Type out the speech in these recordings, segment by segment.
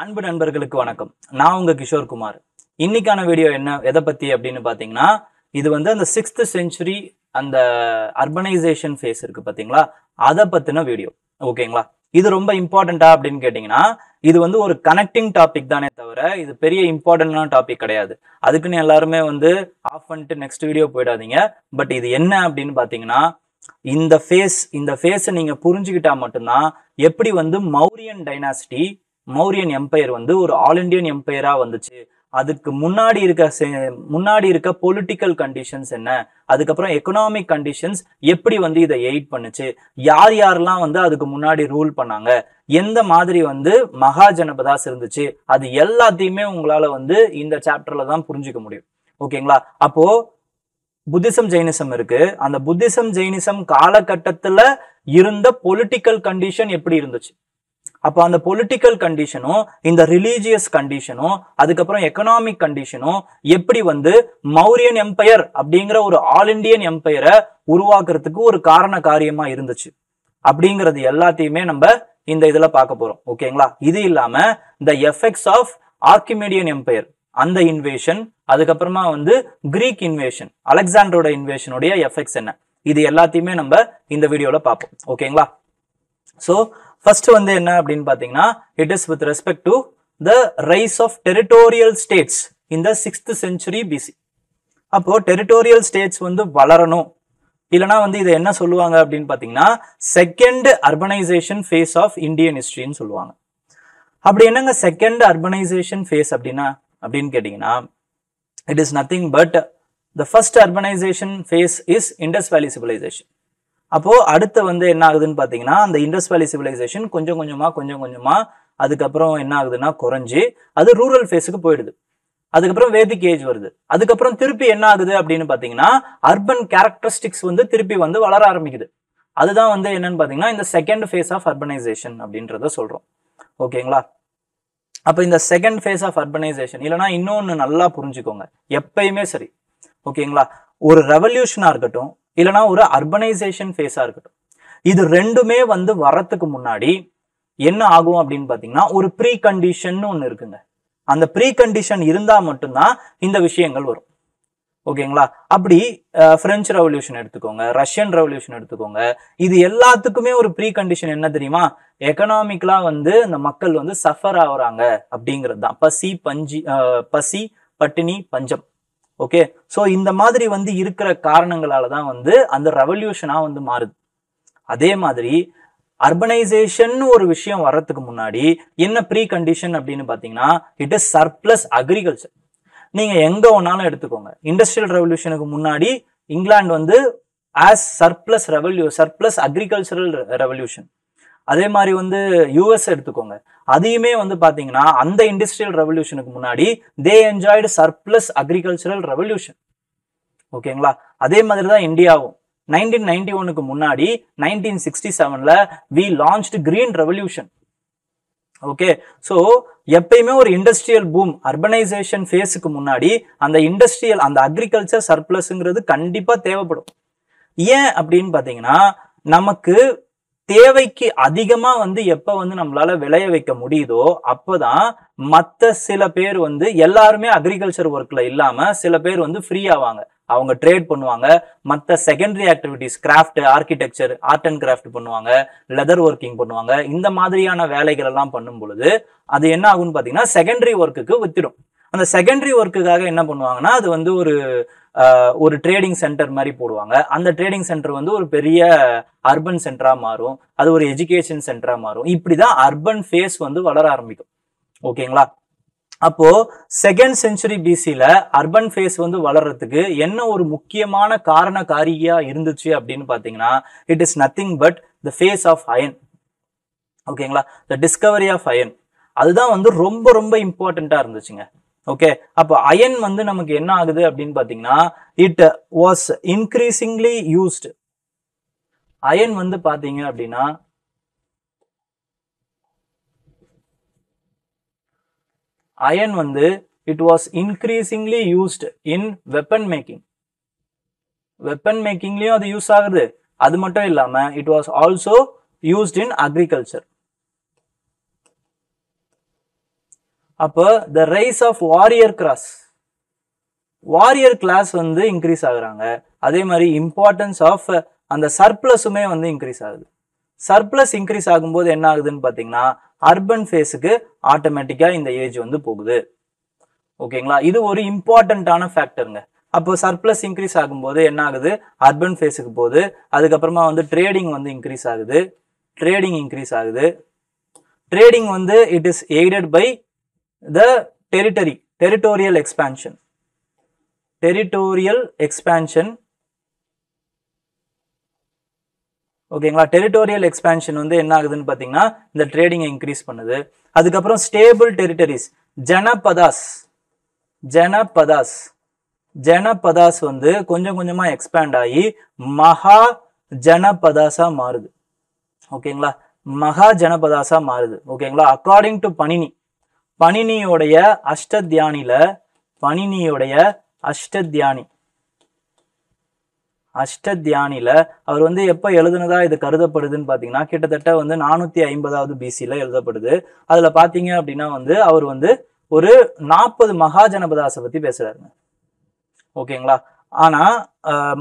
அன்பு நண்பர்களுக்கு வணக்கம். நான் உங்க கிஷோர் குமார். இன்னைக்கான வீடியோ எதை பத்தி அப்படின்னு பாத்தீங்கன்னா, இது அந்த 6th century அந்த அர்பனைசேஷன் ஃபேஸ் இருக்கு பாத்தீங்களா, அதை பத்தின வீடியோ. ஓகேங்களா? இது ரொம்ப இம்பார்ட்டண்டா அப்படின்னு கேட்டீங்கன்னா, இது ஒரு கனெக்டிங் டாபிக் தானே தவிர இது பெரிய இம்பார்ட்டன்டான டாபிக் கிடையாது. அதுக்குன்னு எல்லாருமே ஆஃப் பண்ணிட்டு நெக்ஸ்ட் வீடியோ போயிடாதீங்க. பட் இது என்ன அப்படின்னு பாத்தீங்கன்னா, இந்த ஃபேஸ் நீங்க புரிஞ்சுக்கிட்டா மட்டும்தான் எப்படி மௌரியன் டைனாசிட்டி, மௌரியன் எம்பையர் ஒரு ஆல் இண்டியன் எம்பையரா வந்துச்சு, அதுக்கு முன்னாடி இருக்க பொலிட்டிக்கல் கண்டிஷன்ஸ் என்ன, அதுக்கப்புறம் எக்கனாமிக் கண்டிஷன்ஸ் எப்படி இதை எய்ட் பண்ணுச்சு, யார் யாரெல்லாம் அதுக்கு முன்னாடி ரூல் பண்ணாங்க, எந்த மாதிரி மகாஜனபதாஸ் இருந்துச்சு, அது எல்லாத்தையுமே உங்களால இந்த சாப்டர்ல தான் புரிஞ்சுக்க முடியும். ஓகேங்களா? அப்போ புத்திசம் ஜெயினிசம் இருக்கு. அந்த புத்திசம் ஜெயினிசம் காலகட்டத்துல இருந்த பொலிட்டிக்கல் கண்டிஷன் எப்படி இருந்துச்சு, அப்ப அந்த பொலிட்டிக்கல் கண்டிஷனும் இந்த ரிலீஜியஸ் கண்டிஷனும் அதுக்கப்புறம் எக்கனாமிக் கண்டிஷனும் எப்படி மௌரியன் எம்பையர் அப்படிங்கிற ஒரு ஆல் இண்டியன் எம்பையரை உருவாக்குறதுக்கு ஒரு காரண காரியமா இருந்துச்சு அப்படிங்கிறது எல்லாத்தையுமே நம்ம இந்த இதுல பார்க்க போறோம். ஓகேங்களா? இது இல்லாம இந்த எஃபெக்ட்ஸ் ஆஃப் ஆர்கிமெடியன் எம்பையர், அந்த இன்வேஷன், அதுக்கப்புறமா கிரீக் இன்வேஷன், அலெக்சாண்டரோட இன்வேஷனுடைய எஃபெக்ட்ஸ் என்ன, இது எல்லாத்தையுமே நம்ம இந்த வீடியோல பார்ப்போம். ஓகேங்களா? சோ ஃபர்ஸ்ட் என்ன அப்படின்னு பாத்தீங்கன்னா, it is with respect to the rise of territorial states இந்த 6th century BC. அப்போ டெரிட்டோரியல் ஸ்டேட்ஸ் வளரணும், இல்லைன்னா இதை என்ன சொல்லுவாங்க அப்படின்னு பாத்தீங்கன்னா, second urbanisation phase of Indian ஹிஸ்டரின்னு சொல்லுவாங்க. அப்படி என்னங்க செகண்ட் அர்பனைசேஷன் ஃபேஸ் அப்படின்னு கேட்டீங்கன்னா, it is nothing but the first urbanisation phase is Indus valley civilisation. அப்போ அடுத்து என்ன ஆகுதுன்னு பாத்தீங்கன்னா, அந்த இண்டஸ் வேலி சிவிலைசேஷன் கொஞ்சம் கொஞ்சமா அதுக்கப்புறம் என்ன ஆகுதுன்னா குறைஞ்சு அது ரூரல் ஃபேஸுக்கு போயிடுது. அதுக்கப்புறம் வேதிக் ஏஜ் வருது. அதுக்கப்புறம் திருப்பி என்ன ஆகுது அப்படின்னு பாத்தீங்கன்னா, அர்பன் கேரக்டரிஸ்டிக்ஸ் திருப்பி வளர ஆரம்பிக்குது. அதுதான் என்னன்னு பாத்தீங்கன்னா இந்த செகண்ட் ஃபேஸ் ஆஃப் அர்பனைசேஷன் அப்படின்றத சொல்றோம். ஓகேங்களா? அப்ப இந்த செகண்ட் ஃபேஸ் ஆஃப் அர்பனைசேஷன் இல்லைன்னா இன்னொன்னு நல்லா புரிஞ்சுக்கோங்க, எப்பயுமே சரி. ஓகேங்களா? ஒரு ரெவல்யூஷனா இருக்கட்டும், இல்லைன்னா ஒரு அர்பனைசேஷன் ஃபேஸா இருக்கட்டும், இது ரெண்டுமே வரத்துக்கு முன்னாடி என்ன ஆகும் அப்படின்னு பாத்தீங்கன்னா, ஒரு ப்ரீ கண்டிஷன் ஒண்ணு இருக்குங்க. அந்த ப்ரீ கண்டிஷன் இருந்தா மட்டும்தான் இந்த விஷயங்கள் வரும். ஓகேங்களா? அப்படி பிரெஞ்சு ரெவல்யூஷன் எடுத்துக்கோங்க, ரஷ்யன் ரெவல்யூஷன் எடுத்துக்கோங்க, இது எல்லாத்துக்குமே ஒரு ப்ரீ கண்டிஷன் என்ன தெரியுமா? எக்கனாமிக்கலா இந்த மக்கள் சஃபர் ஆகுறாங்க அப்படிங்கிறது தான். பசி, பட்டினி, பஞ்சம். ஓகே, சோ இந்த மாதிரி இருக்கிற காரணங்களாலதான் அந்த ரெவல்யூஷனா மாறுது. அதே மாதிரி அர்பனைசேஷன் ஒரு விஷயம் வர்றதுக்கு முன்னாடி என்ன ப்ரீ கண்டிஷன் அப்படின்னு பாத்தீங்கன்னா, இட் இஸ் சர்ப்ளஸ் அக்ரிகல்ச்சர். நீங்க எங்க வேணாலும் எடுத்துக்கோங்க, இண்டஸ்ட்ரியல் ரெவல்யூஷனுக்கு முன்னாடி England as surplus agricultural revolution. அதே மாதிரி யூஎஸ் எடுத்துக்கோங்க, அதையுமே பாத்தீங்கன்னா அந்த இண்டஸ்ட்ரியல் ரெவல்யூஷனுக்கு முன்னாடி தே என்ஜாய்டு சர்ப்ளஸ் அக்ரிகல்ச்சரல் ரெவல்யூஷன். ஓகேங்களா? அதே மாதிரி தான் இந்தியாவும் 1991க்கு முன்னாடி 1967ல we launched green revolution. Okay, so எப்பயுமே ஒரு இண்டஸ்ட்ரியல் பூம் அர்பனைசேஷன் ஃபேஸுக்கு முன்னாடி அந்த அக்ரிகல்ச்சர் சர்ப்ளஸ்ங்கிறது கண்டிப்பா தேவைப்படும். ஏன் அப்படின்னு பாத்தீங்கன்னா, நமக்கு தேவைக்கு அதிகமா எப்ப நம்மளால விளைய வைக்க முடியுதோ அப்பதான் மத்த சில பேர் எல்லாருமே அக்ரிகல்ச்சர் ஒர்க்ல இல்லாம சில பேர் ஃப்ரீ ஆவாங்க. அவங்க ட்ரேட் பண்ணுவாங்க, மத்த secondary activities, craft, architecture, art and craft பண்ணுவாங்க, லெதர் ஒர்க்கிங் பண்ணுவாங்க. இந்த மாதிரியான வேலைகள் எல்லாம் பண்ணும் பொழுது அது என்ன ஆகும்னு பாத்தீங்கன்னா செகண்டரி ஒர்க்குக்கு வித்திடும். அந்த செகண்டரி ஒர்க்குக்காக என்ன பண்ணுவாங்கன்னா, அது ஒரு ட்ரேடிங் சென்டர் மாதிரி போடுவாங்க. அந்த ட்ரேடிங் சென்டர் ஒரு பெரிய அர்பன் சென்டரா மாறும், அது ஒரு எஜுகேஷன் சென்டரா மாறும். இப்படிதான் அர்பன் ஃபேஸ் வளர ஆரம்பிக்கும். ஓகேங்களா? அப்போ செகண்ட் செஞ்சுரி பிசில அர்பன் ஃபேஸ் வளர்றதுக்கு என்ன ஒரு முக்கியமான காரண காரியா இருந்துச்சு அப்படின்னு பாத்தீங்கன்னா, it is nothing but the phase of iron. ஓகேங்களா? The discovery of iron. அதுதான் ரொம்ப ரொம்ப இம்பார்ட்டண்டா இருந்துச்சுங்க. ஓகே, அப்ப அயன் நமக்கு என்ன ஆகுது அப்படின்னு பாத்தீங்கன்னா, it was increasingly used. Iron பாத்தீங்க அப்படின்னா iron it was increasingly used in weapon making. Weapon making லயும் அது யூஸ் ஆகுது. அது மட்டும் இல்லாம it was also used in agriculture. அப்போ the rise of warrior class வந்து இன்க்ரீஸ் ஆகுறாங்க. அதே மாதிரி இம்பார்ட்டன்ஸ் ஆஃப் அந்த சர்ப்ளஸுமே வந்து இன்க்ரீஸ் ஆகுது. சர்ப்ளஸ் இன்க்ரீஸ் ஆகும்போது என்ன ஆகுதுன்னு பார்த்தீங்கன்னா அர்பன் ஃபேஸுக்கு ஆட்டோமேட்டிக்காக இந்த ஏஜ் வந்து போகுது. ஓகேங்களா, இது ஒரு இம்பார்ட்டண்ட்டான ஃபேக்டருங்க. அப்போ சர்ப்ளஸ் இன்க்ரீஸ் ஆகும்போது என்ன ஆகுது, அர்பன் ஃபேஸுக்கு போகுது. அதுக்கப்புறமா வந்து ட்ரேடிங் வந்து இன்க்ரீஸ் ஆகுது. ட்ரேடிங் வந்து it is aided by the territorial expansion. ஓகேங்களா, டெரிட்டோரியல் எக்ஸ்பான்ஷன் வந்து என்ன ஆகுதுன்னு பார்த்தீங்கன்னா இந்த ட்ரேடிங்கை இன்க்ரீஸ் பண்ணுது. அதுக்கப்புறம் ஸ்டேபிள் டெரிட்டரிஸ், ஜனபதாஸ் வந்து கொஞ்சம் கொஞ்சமா எக்ஸ்பேண்ட் ஆகி மகா ஜனபதாஸா மாறுது. ஓகேங்களா, மகா ஜனபதாஸா மாறுது. ஓகேங்களா, அக்கார்டிங் டு பணினியோடைய அஷ்டத்யானில அவர் வந்து எப்ப எழுதுனதா இது கருதப்படுதுன்னு பாத்தீங்கன்னா கிட்டத்தட்ட வந்து 450வது பிசில எழுதப்படுது. அதுல பாத்தீங்க அப்படின்னா வந்து அவர் வந்து ஒரு 40 மகாஜனபதாஸை பத்தி பேசுறாருங்க. ஓகேங்களா, ஆனா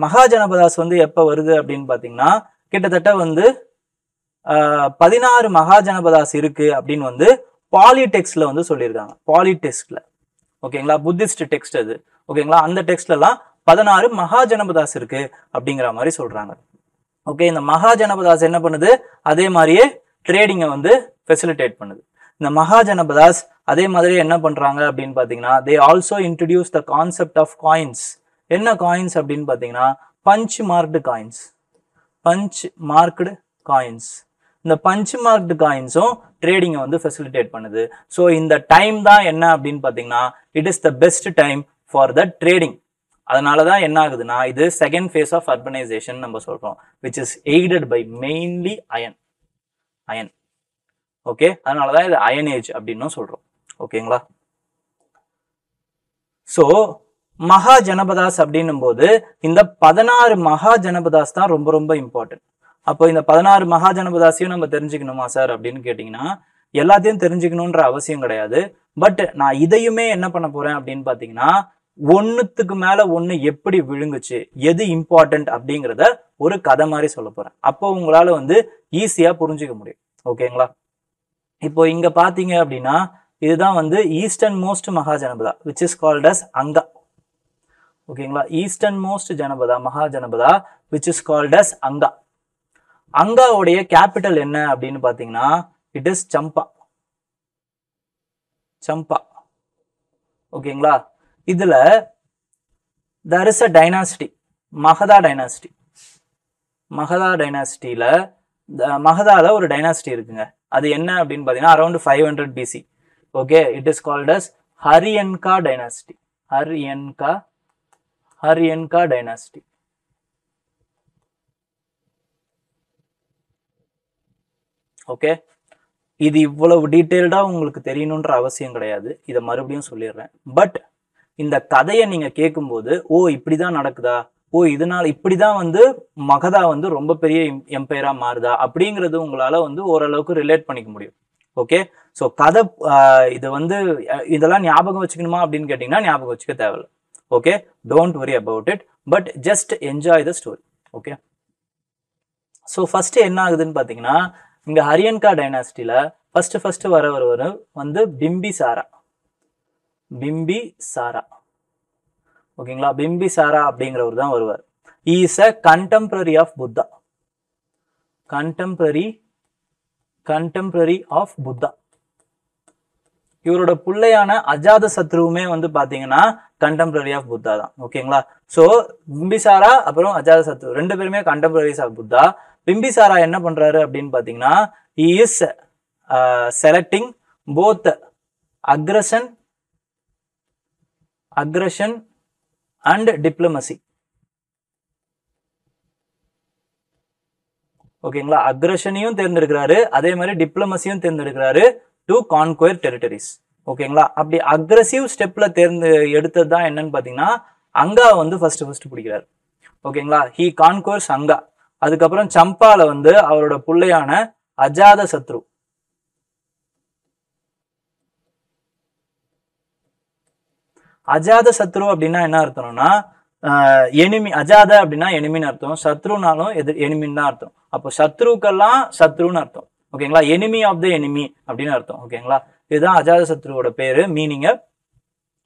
மகாஜனபதாஸ் வந்து எப்ப வருது அப்படின்னு பாத்தீங்கன்னா கிட்டத்தட்ட வந்து 16 மகாஜனபதாஸ் இருக்கு அப்படின்னு வந்து பாலிடெக்ஸ்ட்ல வந்து சொல்லியிருக்காங்க. பாலிடெக்ஸ்ட்ல ஓகேங்களா, புத்திஸ்ட் டெக்ஸ்ட் அது. ஓகேங்களா, அந்த டெக்ஸ்ட்ல எல்லாம் 16 மகாஜனபதாஸ் இருக்கு அப்படிங்கிற மாதிரி சொல்றாங்க. ஓகே, இந்த மகாஜனபதாஸ் என்ன பண்ணுது, அதே மாதிரியே ட்ரேடிங்கை வந்து ஃபெசிலிட்டேட் பண்ணுது. இந்த மகாஜனபதாஸ் அதே மாதிரி என்ன பண்றாங்க அப்படின்னு பாத்தீங்கன்னா they also introduce the concept of coins. என்ன காயின்ஸ் அப்படின்னு பாத்தீங்கன்னா பஞ்ச் மார்க்டு காயின்ஸ். இந்த பஞ்ச் மார்க்டு காயின்ஸும் ட்ரேடிங்கை வந்து ஃபெசிலிட்டேட் பண்ணுது. ஸோ இந்த டைம் தான் என்ன அப்படின்னு பாத்தீங்கன்னா it is the best time for the trading. அதனாலதான் என்ன ஆகுதுன்னா இது செகண்ட் ஃபேஸ் ஆஃப் அர்பனைசேஷன் நம்ம சொல்றோம், which is aided by mainly iron. Okay, அதனாலதான் இது அயன் ஏஜ் அப்படின்னு சொல்றோம். ஓகேங்களா, சோ மகா ஜனபதாஸ் அப்படின்னும் போது இந்த 16 மகா ஜனபதாஸ் தான் ரொம்ப ரொம்ப இம்பார்ட்டன்ட். அப்போ இந்த 16 மகா ஜனபதாஸையும் நம்ம தெரிஞ்சுக்கணுமா சார் அப்படின்னு கேட்டீங்கன்னா எல்லாத்தையும் தெரிஞ்சுக்கணுன்ற அவசியம் கிடையாது. பட் நான் இதையுமே என்ன பண்ண போறேன் அப்படின்னு பாத்தீங்கன்னா ஒன்னுத்துக்கு மேல ஒண்ணு எப்படி விழுங்குச்சு, எது இம்பார்ட்டன்ட் அப்படிங்கிறத ஒரு கதை மாதிரி சொல்ல போறேன். அப்போ உங்களால வந்து ஈஸியா புரிஞ்சுக்க முடியும். ஓகேங்களா, இப்போ இங்க பாத்தீங்க அப்படின்னா இதுதான் வந்து ஈஸ்டர்ன் மோஸ்ட் மகா Janapada which is called as Anga. ஓகேங்களா, eastern most janapada mahajanapada which is called as Anga. அங்காவுடைய கேபிட்டல் என்ன அப்படின்னு பாத்தீங்கன்னா இட் இஸ் சம்பா. ஓகேங்களா, இதுல there is a dynasty, மகதா டைனாசிட்டியில மகதால ஒரு டைனாசிட்டி இருக்குங்க. அது என்ன அப்படின்னு பாத்தீங்கன்னா around 500 BC. Okay, it is called as Haryanka dynasty. Okay, இது இவ்வளவு டீட்டெயில்டா உங்களுக்கு தெரியணுன்ற அவசியம் கிடையாது, இதை மறுபடியும் சொல்லிடுறேன். பட் இந்த கதையை நீங்க கேட்கும்போது ஓ இப்படிதான் நடக்குதா, ஓ இதனால இப்படிதான் வந்து மகதா வந்து ரொம்ப பெரிய எம்பையரா மாறுதா அப்படிங்கிறது உங்களால வந்து ஓரளவுக்கு ரிலேட் பண்ணிக்க முடியும். ஓகே, ஸோ கதை இது வந்து இதெல்லாம் ஞாபகம் வச்சுக்கணுமா அப்படின்னு கேட்டீங்கன்னா ஞாபகம் வச்சுக்க தேவையில்லை. Okay, don't worry about it, but just enjoy the story. Okay, so first என்ன ஆகுதுன்னு பாத்தீங்கன்னா இங்க ஹரியன்கா டைனாசிட்டியில ஃபர்ஸ்ட் வரவர் வந்து பிம்பிசாரா. ஓகேங்களா, பிம்பிசாரா அப்படிங்கிறவர் தான் வருவார். he is a contemporary of Buddha. contemporary of Buddha. இவரோட பிள்ளையான அஜாத சத்ருவுமே வந்து பாத்தீங்கன்னா கண்டெம்பரரி ஆஃப் புத்தா தான். ஓகேங்களா, சோ பிம்பிசாரா அப்புறம் அஜாத சத்ரு ரெண்டு பேருமே கண்டெம்பரரிஸ் ஆஃப் புத்தா. பிம்பிசாரா என்ன பண்றாரு அப்படின்னு பாத்தீங்கன்னா he is selecting both aggression and diplomacy. ஓகேங்களா, அக்ரஷனையும் தேர்ந்தெடுக்கிறாரு, அதே மாதிரி டிப்ளமசியும் தேர்ந்தெடுக்கிறாரு டு கான்குயர் டெரிட்டரிஸ். ஓகேங்களா, அப்படி அக்ரஸிவ் ஸ்டெப்ல எடுத்தது தான் என்னன்னு பாத்தீங்கன்னா அங்கா வந்து ஃபர்ஸ்ட் பிடிக்கிறாரு. ஓகேங்களா, ஹி கான்குயர்ஸ் அங்கா. அதுக்கப்புறம் சம்பால வந்து அவரோட பிள்ளையான அஜாத சத்ரு. அஜாத சத்ரு அப்படின்னா என்ன அர்த்தம்னா எனிமி. அஜாத அப்படின்னா எனிமின்னு அர்த்தம், சத்ருனாலும் எனிமின்னு தான் அர்த்தம். அப்போ சத்ருக்கெல்லாம் சத்ருன்னு அர்த்தம். ஓகேங்களா, எனிமி ஆஃப் த எனிமி அப்படின்னு அர்த்தம். ஓகேங்களா, இதுதான் அஜாத சத்ருவோட பேரு, மீனிங்.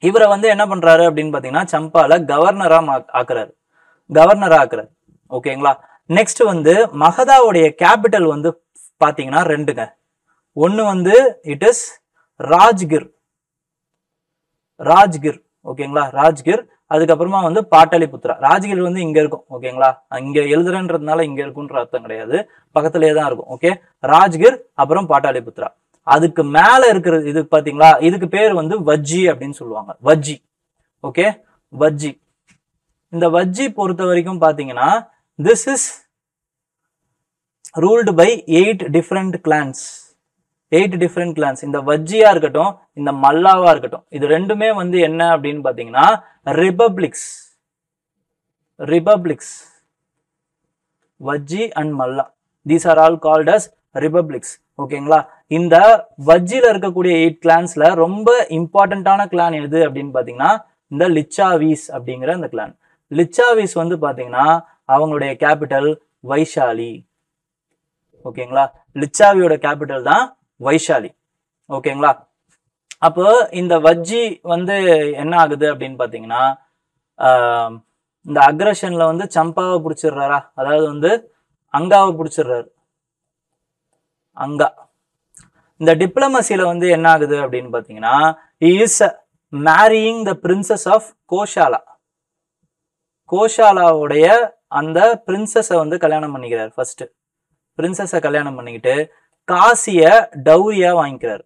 இவரை வந்து என்ன பண்றாரு அப்படின்னு பாத்தீங்கன்னா சம்பால கவர்னரா ஆக்குறாரு. ஓகேங்களா, நெக்ஸ்ட் வந்து மகதாவுடைய கேபிட்டல் வந்து பாத்தீங்கன்னா ரெண்டுங்க. ஒன்னு வந்து இட் இஸ் ராஜ்கிர். ஓகேங்களா, ராஜ்கிர். அதுக்கப்புறமா வந்து பாட்டலிபுத்ரா. ராஜ்கிர் வந்து இங்க இருக்கும். ஓகேங்களா, இங்க எழுதுறன்றதுனால இங்க இருக்குன்ற அர்த்தம் கிடையாது, பக்கத்திலேயே தான் இருக்கும். ஓகே, ராஜ்கிர் அப்புறம் பாட்டலிபுத்ரா. அதுக்கு மேல இருக்கிறது இது பாத்தீங்களா, இதுக்கு பேர் வந்து வஜ்ஜி அப்படின்னு சொல்லுவாங்க. வஜ்ஜி. ஓகே, வஜ்ஜி. இந்த வஜ்ஜி பொறுத்த வரைக்கும் பாத்தீங்கன்னா this is ruled by 8 different clans. இந்த வஜ்ஜியா இருக்கட்டும், இந்த மல்லாவா இருக்கட்டும், இது ரெண்டுமே வந்து என்ன அப்படின்னு பாத்தீங்கன்னா republics. Vajji and Malla, these are all called as republics. ஓகேங்களா, இந்த வஜ்ஜில இருக்கக்கூடிய 8 கிளான்ஸ்ல ரொம்ப இம்பார்ட்டன்டான கிளான் எது அப்படின்னு பாத்தீங்கன்னா இந்த லிச்சாவீஸ் அப்படிங்கிற இந்த கிளான். லிச்சாவீஸ் வந்து பாத்தீங்கன்னா அவங்களுடைய கேபிட்டல் வைஷாலி. ஓகேங்களா, லிச்சாவியோட கேபிட்டல் தான் வைஷாலி. ஓகேங்களா, அப்போ இந்த வஜ்ஜி வந்து என்ன ஆகுது அப்படின்னு பாத்தீங்கன்னா இந்த அக்ரஷன்ல வந்து சம்பாவை பிடிச்சிடுறாரா, அதாவது வந்து அங்காவை பிடிச்சிடுறாரு. அங்கா. இந்த டிப்ளமசில வந்து என்ன ஆகுது அப்படின்னு பாத்தீங்கன்னா is marrying the princess of Kosala. கோஷாலாவுடைய அந்த பிரின்சஸை வந்து கல்யாணம் பண்ணிக்கிறார். ஃபர்ஸ்ட் பிரின்சஸை கல்யாணம் பண்ணிக்கிட்டு காசிய டௌரியா வாங்கிக்கிறார்.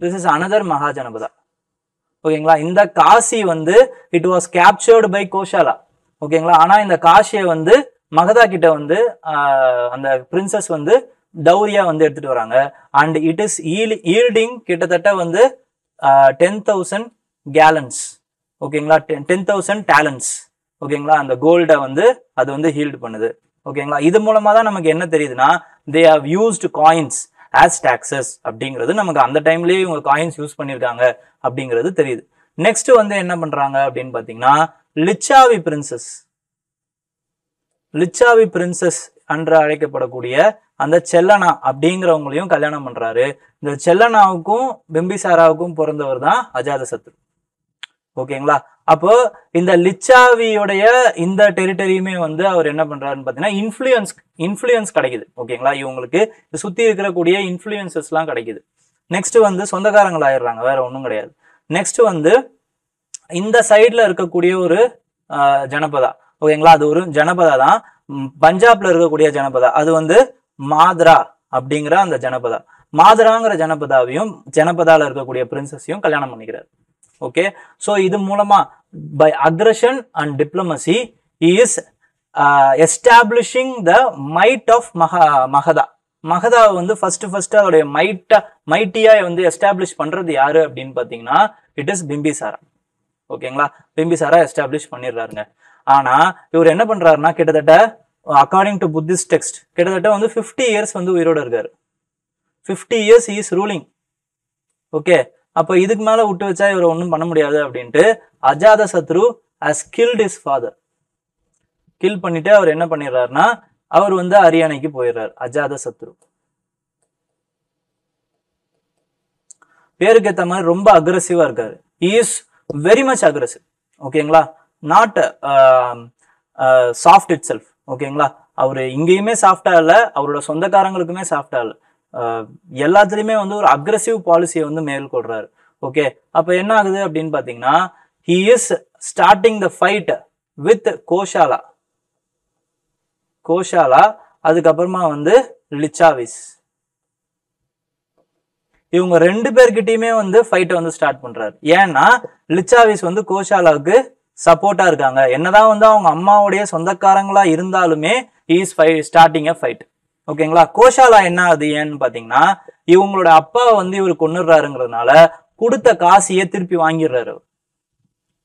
This is another mahajanapada. ஓகேங்களா, இந்த காசி வந்து it was captured by Kosala. ஓகேங்களா, ஆனா இந்த காசியை வந்து மகதா கிட்ட வந்து அந்த பிரின்சஸ் வந்து டௌரியா வந்து எடுத்துட்டு வராங்க. அண்ட் இட் இஸ் ஈல்டிங் கிட்டத்தட்ட வந்து 10,000 கேலன்ஸ். ஓகேங்களா, 10,000 டேலன்ஸ். ஓகேங்களா, அந்த கோல்டை வந்து அது வந்து ஹீல்டு பண்ணுது. ஓகேங்களா, இது மூலமா தான் நமக்கு என்ன தெரியுதுன்னா they have used coins as taxes அப்படிங்கிறது நமக்கு அந்த டைம்லயே இவங்க காயின்ஸ் யூஸ் பண்ணியிருக்காங்க அப்படிங்கிறது தெரியுது. நெக்ஸ்ட் வந்து என்ன பண்றாங்க அப்படின்னு பாத்தீங்கன்னா லிச்சாவி பிரின்சஸ் என்று அழைக்கப்படக்கூடிய அந்த செல்லனா அப்படிங்கிறவங்களையும் கல்யாணம் பண்றாரு. இந்த செல்லனாவுக்கும் பிம்பிசாராவுக்கும் பிறந்தவர் தான் அஜாதசத்ரு. ஓகேங்களா, அப்போ இந்த லிச்சாவியோடைய இந்த டெரிட்டரியுமே வந்து அவர் என்ன பண்றாருன்னு பாத்தீங்கன்னா இன்ஃப்ளூயன்ஸ் கிடைக்குது. ஓகேங்களா, இவங்களுக்கு சுத்தி இருக்கக்கூடிய இன்ஃப்ளூயன்சஸ் எல்லாம் கிடைக்குது. நெக்ஸ்ட் வந்து சொந்தக்காரங்கள் ஆயிடுறாங்க, வேற ஒன்றும் கிடையாது. நெக்ஸ்ட் வந்து இந்த சைட்ல இருக்கக்கூடிய ஒரு ஜனபதா. ஓகேங்களா, அது ஒரு ஜனபதா தான், பஞ்சாப்ல இருக்கக்கூடிய ஜனபதா. அது வந்து மாத்ரா அப்படிங்கிற அந்த ஜனபதா. மாத்ராங்கிற ஜனபதால இருக்கக்கூடிய பிரின்சஸையும் கல்யாணம் பண்ணிக்கிறார். ஓகே, சோ இது மூலமா by aggression and diplomacy is establishing the might of Magadha வந்து ஃபர்ஸ்ட் அதோடைய மைட்டியா வந்து எஸ்டாப்ளிஷ் பண்றது யாரு அப்படின்னு பாத்தீங்கன்னா இட் இஸ் பிம்பிசாரா. ஓகேங்களா, பிம்பிசாரா எஸ்டாப்ளிஷ் பண்ணிடுறாருங்க. ஆனா இவர் என்ன பண்றாருன்னா கிட்டத்தட்ட அக்கார்டிங் டு புத்திஸ்ட் டெக்ஸ்ட் கிட்டத்தட்ட வந்து 50 இயர்ஸ் வந்து உயிரோட இருக்காரு. 50 இயர்ஸ் இஸ் ரூலிங். ஓகே, அப்ப இதுக்கு மேல விட்டு வச்சா இவர் ஒன்றும் பண்ண முடியாது அப்படின்ட்டு Ajatashatru has killed his father. Kill பண்ணிட்டு அவர் என்ன பண்ணிடுறாருன்னா அவர் வந்து அரியணைக்கு போயிடுறாரு. அஜாதசத்ரு பேருக்கு ஏத்த மாதிரி ரொம்ப அக்ரெசிவா இருக்காரு. He is very much aggressive. ஓகேங்களா, நாட் சாஃப்ட் இட் செல்ஃப். ஓகேங்களா, அவரு இங்கேயுமே சாஃப்டா இல்ல, அவரோட சொந்தக்காரங்களுக்குமே சாஃப்டா இல்ல, எல்லாத்துலயுமே வந்து ஒரு அக்ரெசிவ் பாலிசியை வந்து மேற்கொள்றாரு. ஓகே, அப்ப என்ன ஆகுது அப்படின்னு பாத்தீங்கன்னா he is starting the fight with goshala அதுக்கப்புறமா வந்து லிச்சாவிஸ். இவங்க ரெண்டு பேர்கிட்டயுமே வந்து ஃபைட்டை வந்து ஸ்டார்ட் பண்றாரு. ஏன்னா லிச்சாவிஸ் வந்து கோஷாலாவுக்கு சப்போர்ட்டா இருக்காங்க. என்னதான் வந்து அவங்க அம்மாவுடைய சொந்தக்காரங்களா இருந்தாலுமே இஸ் ஸ்டார்டிங் அ ஃபைட். ஓகேங்களா, கோஷாலா என்ன ஆகுது ஏன்னு பாத்தீங்கன்னா இவங்களோட அப்பாவை வந்து இவர் கொன்னுடுறாருங்கிறதுனால கொடுத்த காசியை திருப்பி வாங்கிடுறாரு.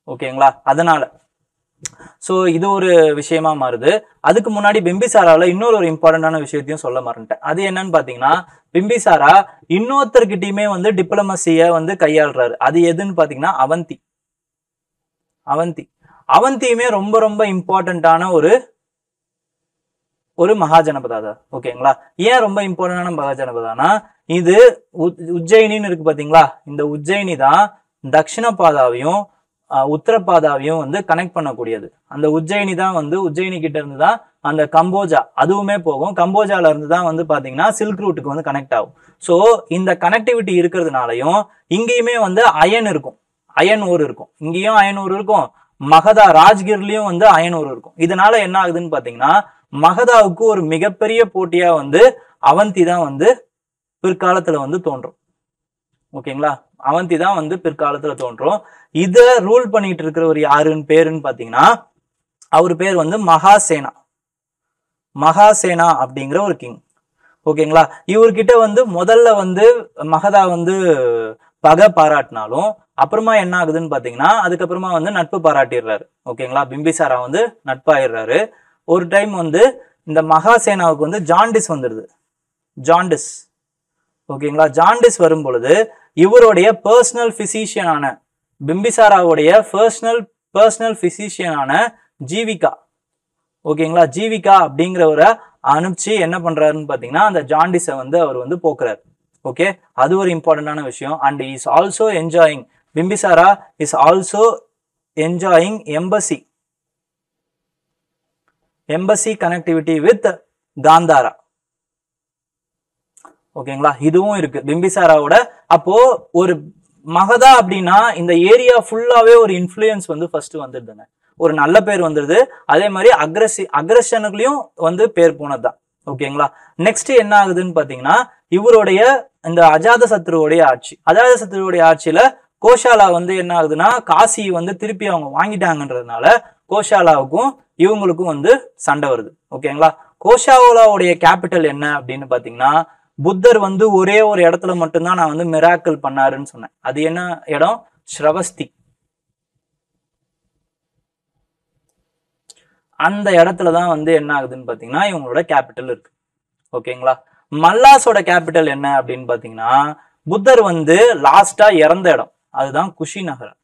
ஓகேங்களா, அதனால சோ இது ஒரு விஷயமா மாறுது. அதுக்கு முன்னாடி பிம்பிசாரால இன்னொரு இம்பார்ட்டன்டான விஷயத்தையும் சொல்ல மறந்துட்டேன். அது என்னன்னு பாத்தீங்கன்னா பிம்பிசாரா இன்னொருத்தர்கிட்டயுமே வந்து டிப்ளமசிய வந்து கையாளுறாரு. அது எதுன்னு பாத்தீங்கன்னா அவந்தி. அவந்தி. அவந்தியுமே ரொம்ப ரொம்ப இம்பார்ட்டன்டான ஒரு மகாஜனபதா தான். ஓகேங்களா? ஏன் ரொம்ப இம்பார்ட்டன்டான மகாஜனபதானா, இது உஜ்ஜயினின்னு இருக்கு பாத்தீங்களா, இந்த உஜ்ஜயினி தான் தட்சிண பாதாவையும் உத்தர பாதாவையும் வந்து கனெக்ட் பண்ணக்கூடியது. அந்த உஜ்ஜயினி தான் வந்து உஜ்ஜயினி கிட்ட இருந்து தான் அந்த கம்போஜா அதுவுமே போகும். கம்போஜால இருந்து தான் வந்து பாத்தீங்கன்னா சில்க் ரூட்டுக்கு வந்து கனெக்ட் ஆகும். ஸோ இந்த கனெக்டிவிட்டி இருக்கிறதுனாலையும் இங்கேயுமே வந்து அயன் இருக்கும், அயன் ஓர் இருக்கும், இங்கேயும் அயன் ஓர் இருக்கும், மகதா ராஜ்கிர்லயும் வந்து அயன் ஓர் இருக்கும். இதனால என்ன ஆகுதுன்னு பாத்தீங்கன்னா மகதாவுக்கு ஒரு மிகப்பெரிய போட்டியா வந்து அவந்தி தான் வந்து பிற்காலத்துல வந்து தோன்றும். ஓகேங்களா? அவந்தி தான் வந்து பிற்காலத்துல தோன்றும். இத ரூல் பண்ணிட்டு இருக்கிறவர் யாருன்னு பேருன்னு பாத்தீங்கன்னா அவர் பேர் வந்து மகாசேனா. மகாசேனா அப்படிங்கிற ஒரு கிங். ஓகேங்களா? இவர்கிட்ட வந்து முதல்ல வந்து மகதா வந்து பகை பாராட்டினாலும் அப்புறமா என்ன ஆகுதுன்னு பாத்தீங்கன்னா அதுக்கப்புறமா வந்து நட்பு பாராட்டிடுறாரு. ஓகேங்களா? பிம்பிசாரா வந்து நட்பாயிடுறாரு. ஒரு டைம் வந்து இந்த மகாசேனாவுக்கு வந்து ஜாண்டிஸ் வந்துடுது, ஜாண்டிஸ். ஓகேங்களா? ஜாண்டிஸ் வரும் பொழுது இவருடைய பர்சனல் பிசிஷியனான பிம்பிசாராவுடைய பர்சனல் பிசிஷியனான ஜீவிகா, ஓகேங்களா, ஜீவிகா அப்படிங்கிறவரை அனுப்பிச்சு என்ன பண்றாருன்னு பாத்தீங்கன்னா அந்த ஜாண்டிஸை வந்து அவர் வந்து போக்குறாரு. ஓகே, அது ஒரு இம்பார்ட்டன்டான விஷயம். And is also enjoying, Bimbisara is also enjoying embassy connectivity with Kantara. ஓகேங்களா? இதுவும் இருக்கு பிம்பிசாராவோட. அப்போ ஒரு மகதா அப்படின்னா இந்த ஏரியா ஃபுல்லாவே ஒரு இன்ஃப்ளூயன்ஸ் வந்து ஃபர்ஸ்ட் வந்துடுதுங்க, ஒரு நல்ல பேர் வந்துடுது. அதே மாதிரி அக்ரஷனுக்குலயும் வந்து பேர் போனதுதான். ஓகேங்களா? நெக்ஸ்ட் என்ன ஆகுதுன்னு பாத்தீங்கன்னா இவருடைய இந்த அஜாத சத்ருவோடைய ஆட்சியில கோஷாலா வந்து என்ன ஆகுதுன்னா காசி வந்து திருப்பி அவங்க வாங்கிட்டாங்கன்றதுனால கோஷாலாவுக்கும் இவங்களுக்கும் வந்து சண்டை வருது. ஓகேங்களா? கோஷாலாவுடைய கேபிட்டல் என்ன அப்படின்னு பாத்தீங்கன்னா புத்தர் வந்து ஒரே ஒரு இடத்துல மட்டும்தான் நான் வந்து மிராக்கிள் பண்ணாருன்னு சொன்னேன். அது என்ன இடம்? ஸ்ரவஸ்தி. அந்த இடத்துலதான் வந்து என்ன ஆகுதுன்னு பாத்தீங்கன்னா இவங்களோட கேபிட்டல் இருக்கு. ஓகேங்களா? மல்லாஸோட கேபிட்டல் என்ன அப்படின்னு பாத்தீங்கன்னா புத்தர் வந்து லாஸ்டா இறந்த இடம் அதுதான் குஷி நகரம்.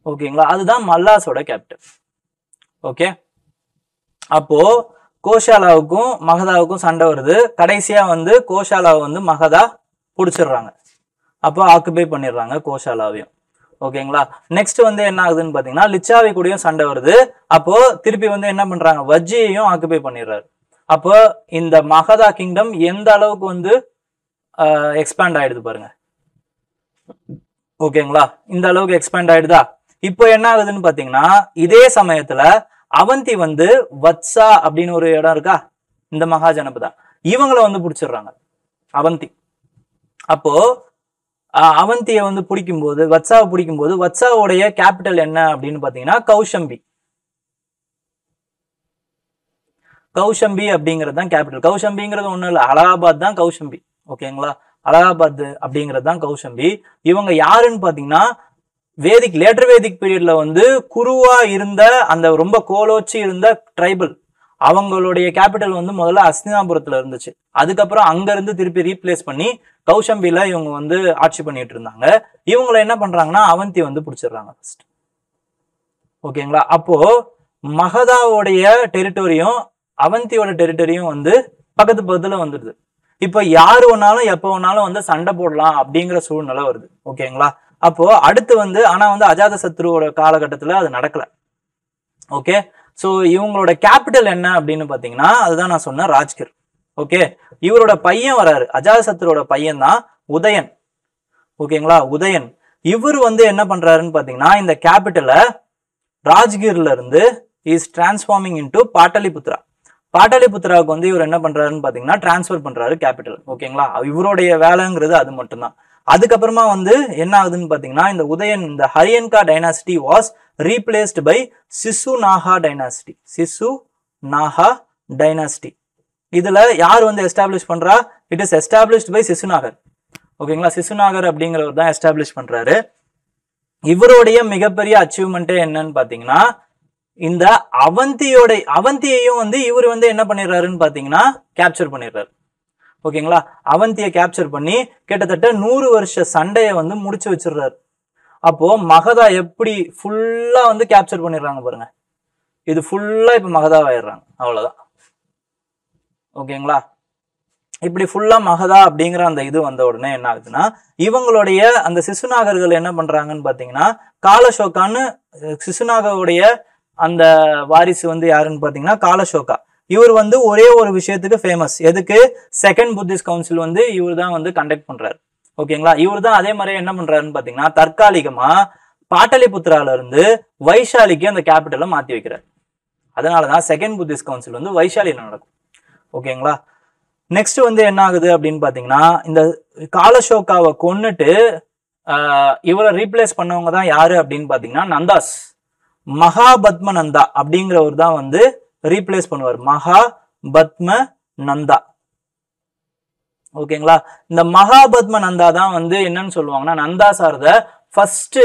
ஓகேங்களா? அதுதான் மல்லாஸோட கேபிட்டல். ஓகே, அப்போ கோஷாலாவுக்கும் மகதாவுக்கும் சண்டை வருது. கடைசியா வந்து கோஷாலாவை வந்து மகதா புடிச்சிடுறாங்க. அப்போ ஆக்குபை பண்ணிடுறாங்க கோஷாலாவையும். ஓகேங்களா? நெக்ஸ்ட் வந்து என்ன ஆகுதுன்னு பாத்தீங்கன்னா லிச்சாவி கூடயும் சண்டை வருது. அப்போ திருப்பி வந்து என்ன பண்றாங்க, வஜ்ஜியையும் ஆக்குபை பண்ணிடுறாரு. அப்போ இந்த மகதா கிங்டம் எந்த அளவுக்கு வந்து எக்ஸ்பேண்ட் ஆயிடுது பாருங்க. ஓகேங்களா? இந்த அளவுக்கு எக்ஸ்பேண்ட் ஆயிடுதா? இப்போ என்ன ஆகுதுன்னு பாத்தீங்கன்னா இதே சமயத்துல அவந்தி வந்து வத்சா அப்படின்னு ஒரு இடம் இருக்கா, இந்த மகாஜனபதா, இவங்களை வந்து பிடிச்சிடுறாங்க அவந்தி. அப்போ அவந்தியை வந்து பிடிக்கும்போது வத்சாவை பிடிக்கும்போது வத்சாவுடைய கேபிட்டல் என்ன அப்படின்னு பாத்தீங்கன்னா கௌஷம்பி. கௌஷம்பி அப்படிங்கிறது தான் கேபிட்டல். கௌஷம்பிங்கிறது ஒண்ணும் இல்லை, அலகாபாத் தான் கௌஷம்பி. ஓகேங்களா? அலகாபாத் அப்படிங்கிறது தான் கௌஷம்பி. இவங்க யாருன்னு பாத்தீங்கன்னா லேட்டர் வேதிக் பீரியட்ல வந்து குருவா இருந்த அந்த ரொம்ப கோலோச்சி இருந்த ட்ரைபல், அவங்களுடைய கேபிட்டல் வந்து முதல்ல அஸ்தினாபுரத்துல இருந்துச்சு. அதுக்கப்புறம் அங்க இருந்து திருப்பி ரீப்ளேஸ் பண்ணி கௌஷம்பில இவங்க வந்து ஆட்சி பண்ணிட்டு இருந்தாங்க. இவங்களை என்ன பண்றாங்கன்னா அவந்தி வந்து பிடிச்சிடுறாங்க ஃபர்ஸ்ட். ஓகேங்களா? அப்போ மகதாவுடைய டெரிட்டோரியும் அவந்தியோட டெரிட்டோரியும் வந்து பக்கத்துல வந்துடுது. இப்ப யாரு வேணாலும் எப்ப வேணாலும் வந்து சண்டை போடலாம் அப்படிங்கிற சூழ்நிலை வருது. ஓகேங்களா? அப்போ அடுத்து வந்து ஆனா வந்து அஜாத சத்ருவோட காலகட்டத்துல அது நடக்கல. ஓகே, சோ இவங்களோட கேபிட்டல் என்ன அப்படின்னு பாத்தீங்கன்னா அதுதான் நான் சொன்ன ராஜ்கிர். ஓகே, இவரோட பையன் வராரு, அஜாத சத்ருவோட பையன் தான் உதயன். ஓகேங்களா? உதயன் இவர் வந்து என்ன பண்றாருன்னு பாத்தீங்கன்னா இந்த கேபிட்டலை ராஜ்கிர்ல இருந்து இஸ் டிரான்ஸ்ஃபார்மிங் இன்டு பாட்டலிபுத்ரா. பாட்டலிபுத்ராவுக்கு வந்து இவர் என்ன பண்றாருன்னு பாத்தீங்கன்னா டிரான்ஸ்பர் பண்றாரு கேபிட்டல். ஓகேங்களா? இவருடைய வேலைங்கிறது அது மட்டும்தான். அதுக்கப்புறமா வந்து என்ன ஆகுதுன்னு பாத்தீங்கன்னா இந்த உதயன் இந்த Haryanka dynasty was replaced by Shishunaga dynasty. Shishunaga dynasty இதுல யார் வந்து எஸ்டாப்ளிஷ் பண்றா? It is established by Shishunaga. ஓகேங்களா? சிசுநாகர் அப்படிங்கிறவர் தான் எஸ்டாப்ளிஷ் பண்றாரு. இவருடைய மிகப்பெரிய அச்சீவ்மெண்ட்டே என்னன்னு பாத்தீங்கன்னா இந்த அவந்தியையும் வந்து இவர் வந்து என்ன பண்ணிடுறாருன்னு பாத்தீங்கன்னா கேப்சர் பண்ணிடுறாரு. ஓகேங்களா. அவந்தியை கேப்சர் பண்ணி கிட்டத்தட்ட 100 வருஷ சண்டையை வந்து முடிச்சு வச்சிடுறாரு. அப்போ மகதா எப்படி ஃபுல்லா வந்து கேப்சர் பண்ணிடுறாங்க பாருங்க. இது ஃபுல்லா இப்ப மகதாவாயிடுறாங்க, அவ்வளவுதான். ஓகேங்களா. இப்படி ஃபுல்லா மகதா அப்படிங்கிற அந்த இது வந்த உடனே என்ன ஆகுதுன்னா, இவங்களுடைய அந்த சிசுநாகர்கள் என்ன பண்றாங்கன்னு பாத்தீங்கன்னா, காலசோகான்னு சிசுநாகருடைய அந்த வாரிசு வந்து யாருன்னு பாத்தீங்கன்னா காலசோகா. இவர் வந்து ஒரே ஒரு விஷயத்துக்கு ஃபேமஸ். எதுக்கு? செகண்ட் புத்திஸ்ட் கவுன்சில் வந்து இவர் தான் வந்து கண்டக்ட் பண்றாரு. ஓகேங்களா. இவர் தான் அதே மாதிரி என்ன பண்றாருன்னு பாத்தீங்கன்னா, தற்காலிகமா பாட்டலிபுத்திரால இருந்து வைஷாலிக்கு அந்த கேபிட்டலை மாத்தி வைக்கிறார். அதனாலதான் செகண்ட் புத்திஸ்ட் கவுன்சில் வந்து வைஷாலியில நடக்கும். ஓகேங்களா. நெக்ஸ்ட் வந்து என்ன ஆகுது அப்படின்னு பாத்தீங்கன்னா, இந்த காலசோகாவை கொன்னுட்டு இவரை ரீப்ளேஸ் பண்ணவங்க தான் யாரு அப்படின்னு பாத்தீங்கன்னா நந்தாஸ். மகாபத்ம நந்தா அப்படிங்கிறவர் தான் வந்து ரீப்ளேஸ் பண்ணுவார். மகாபத்ம நந்தா. ஓகேங்களா. இந்த மகாபத்ம நந்தா தான் வந்து என்னன்னு சொல்லுவாங்கன்னா, Nandas are the first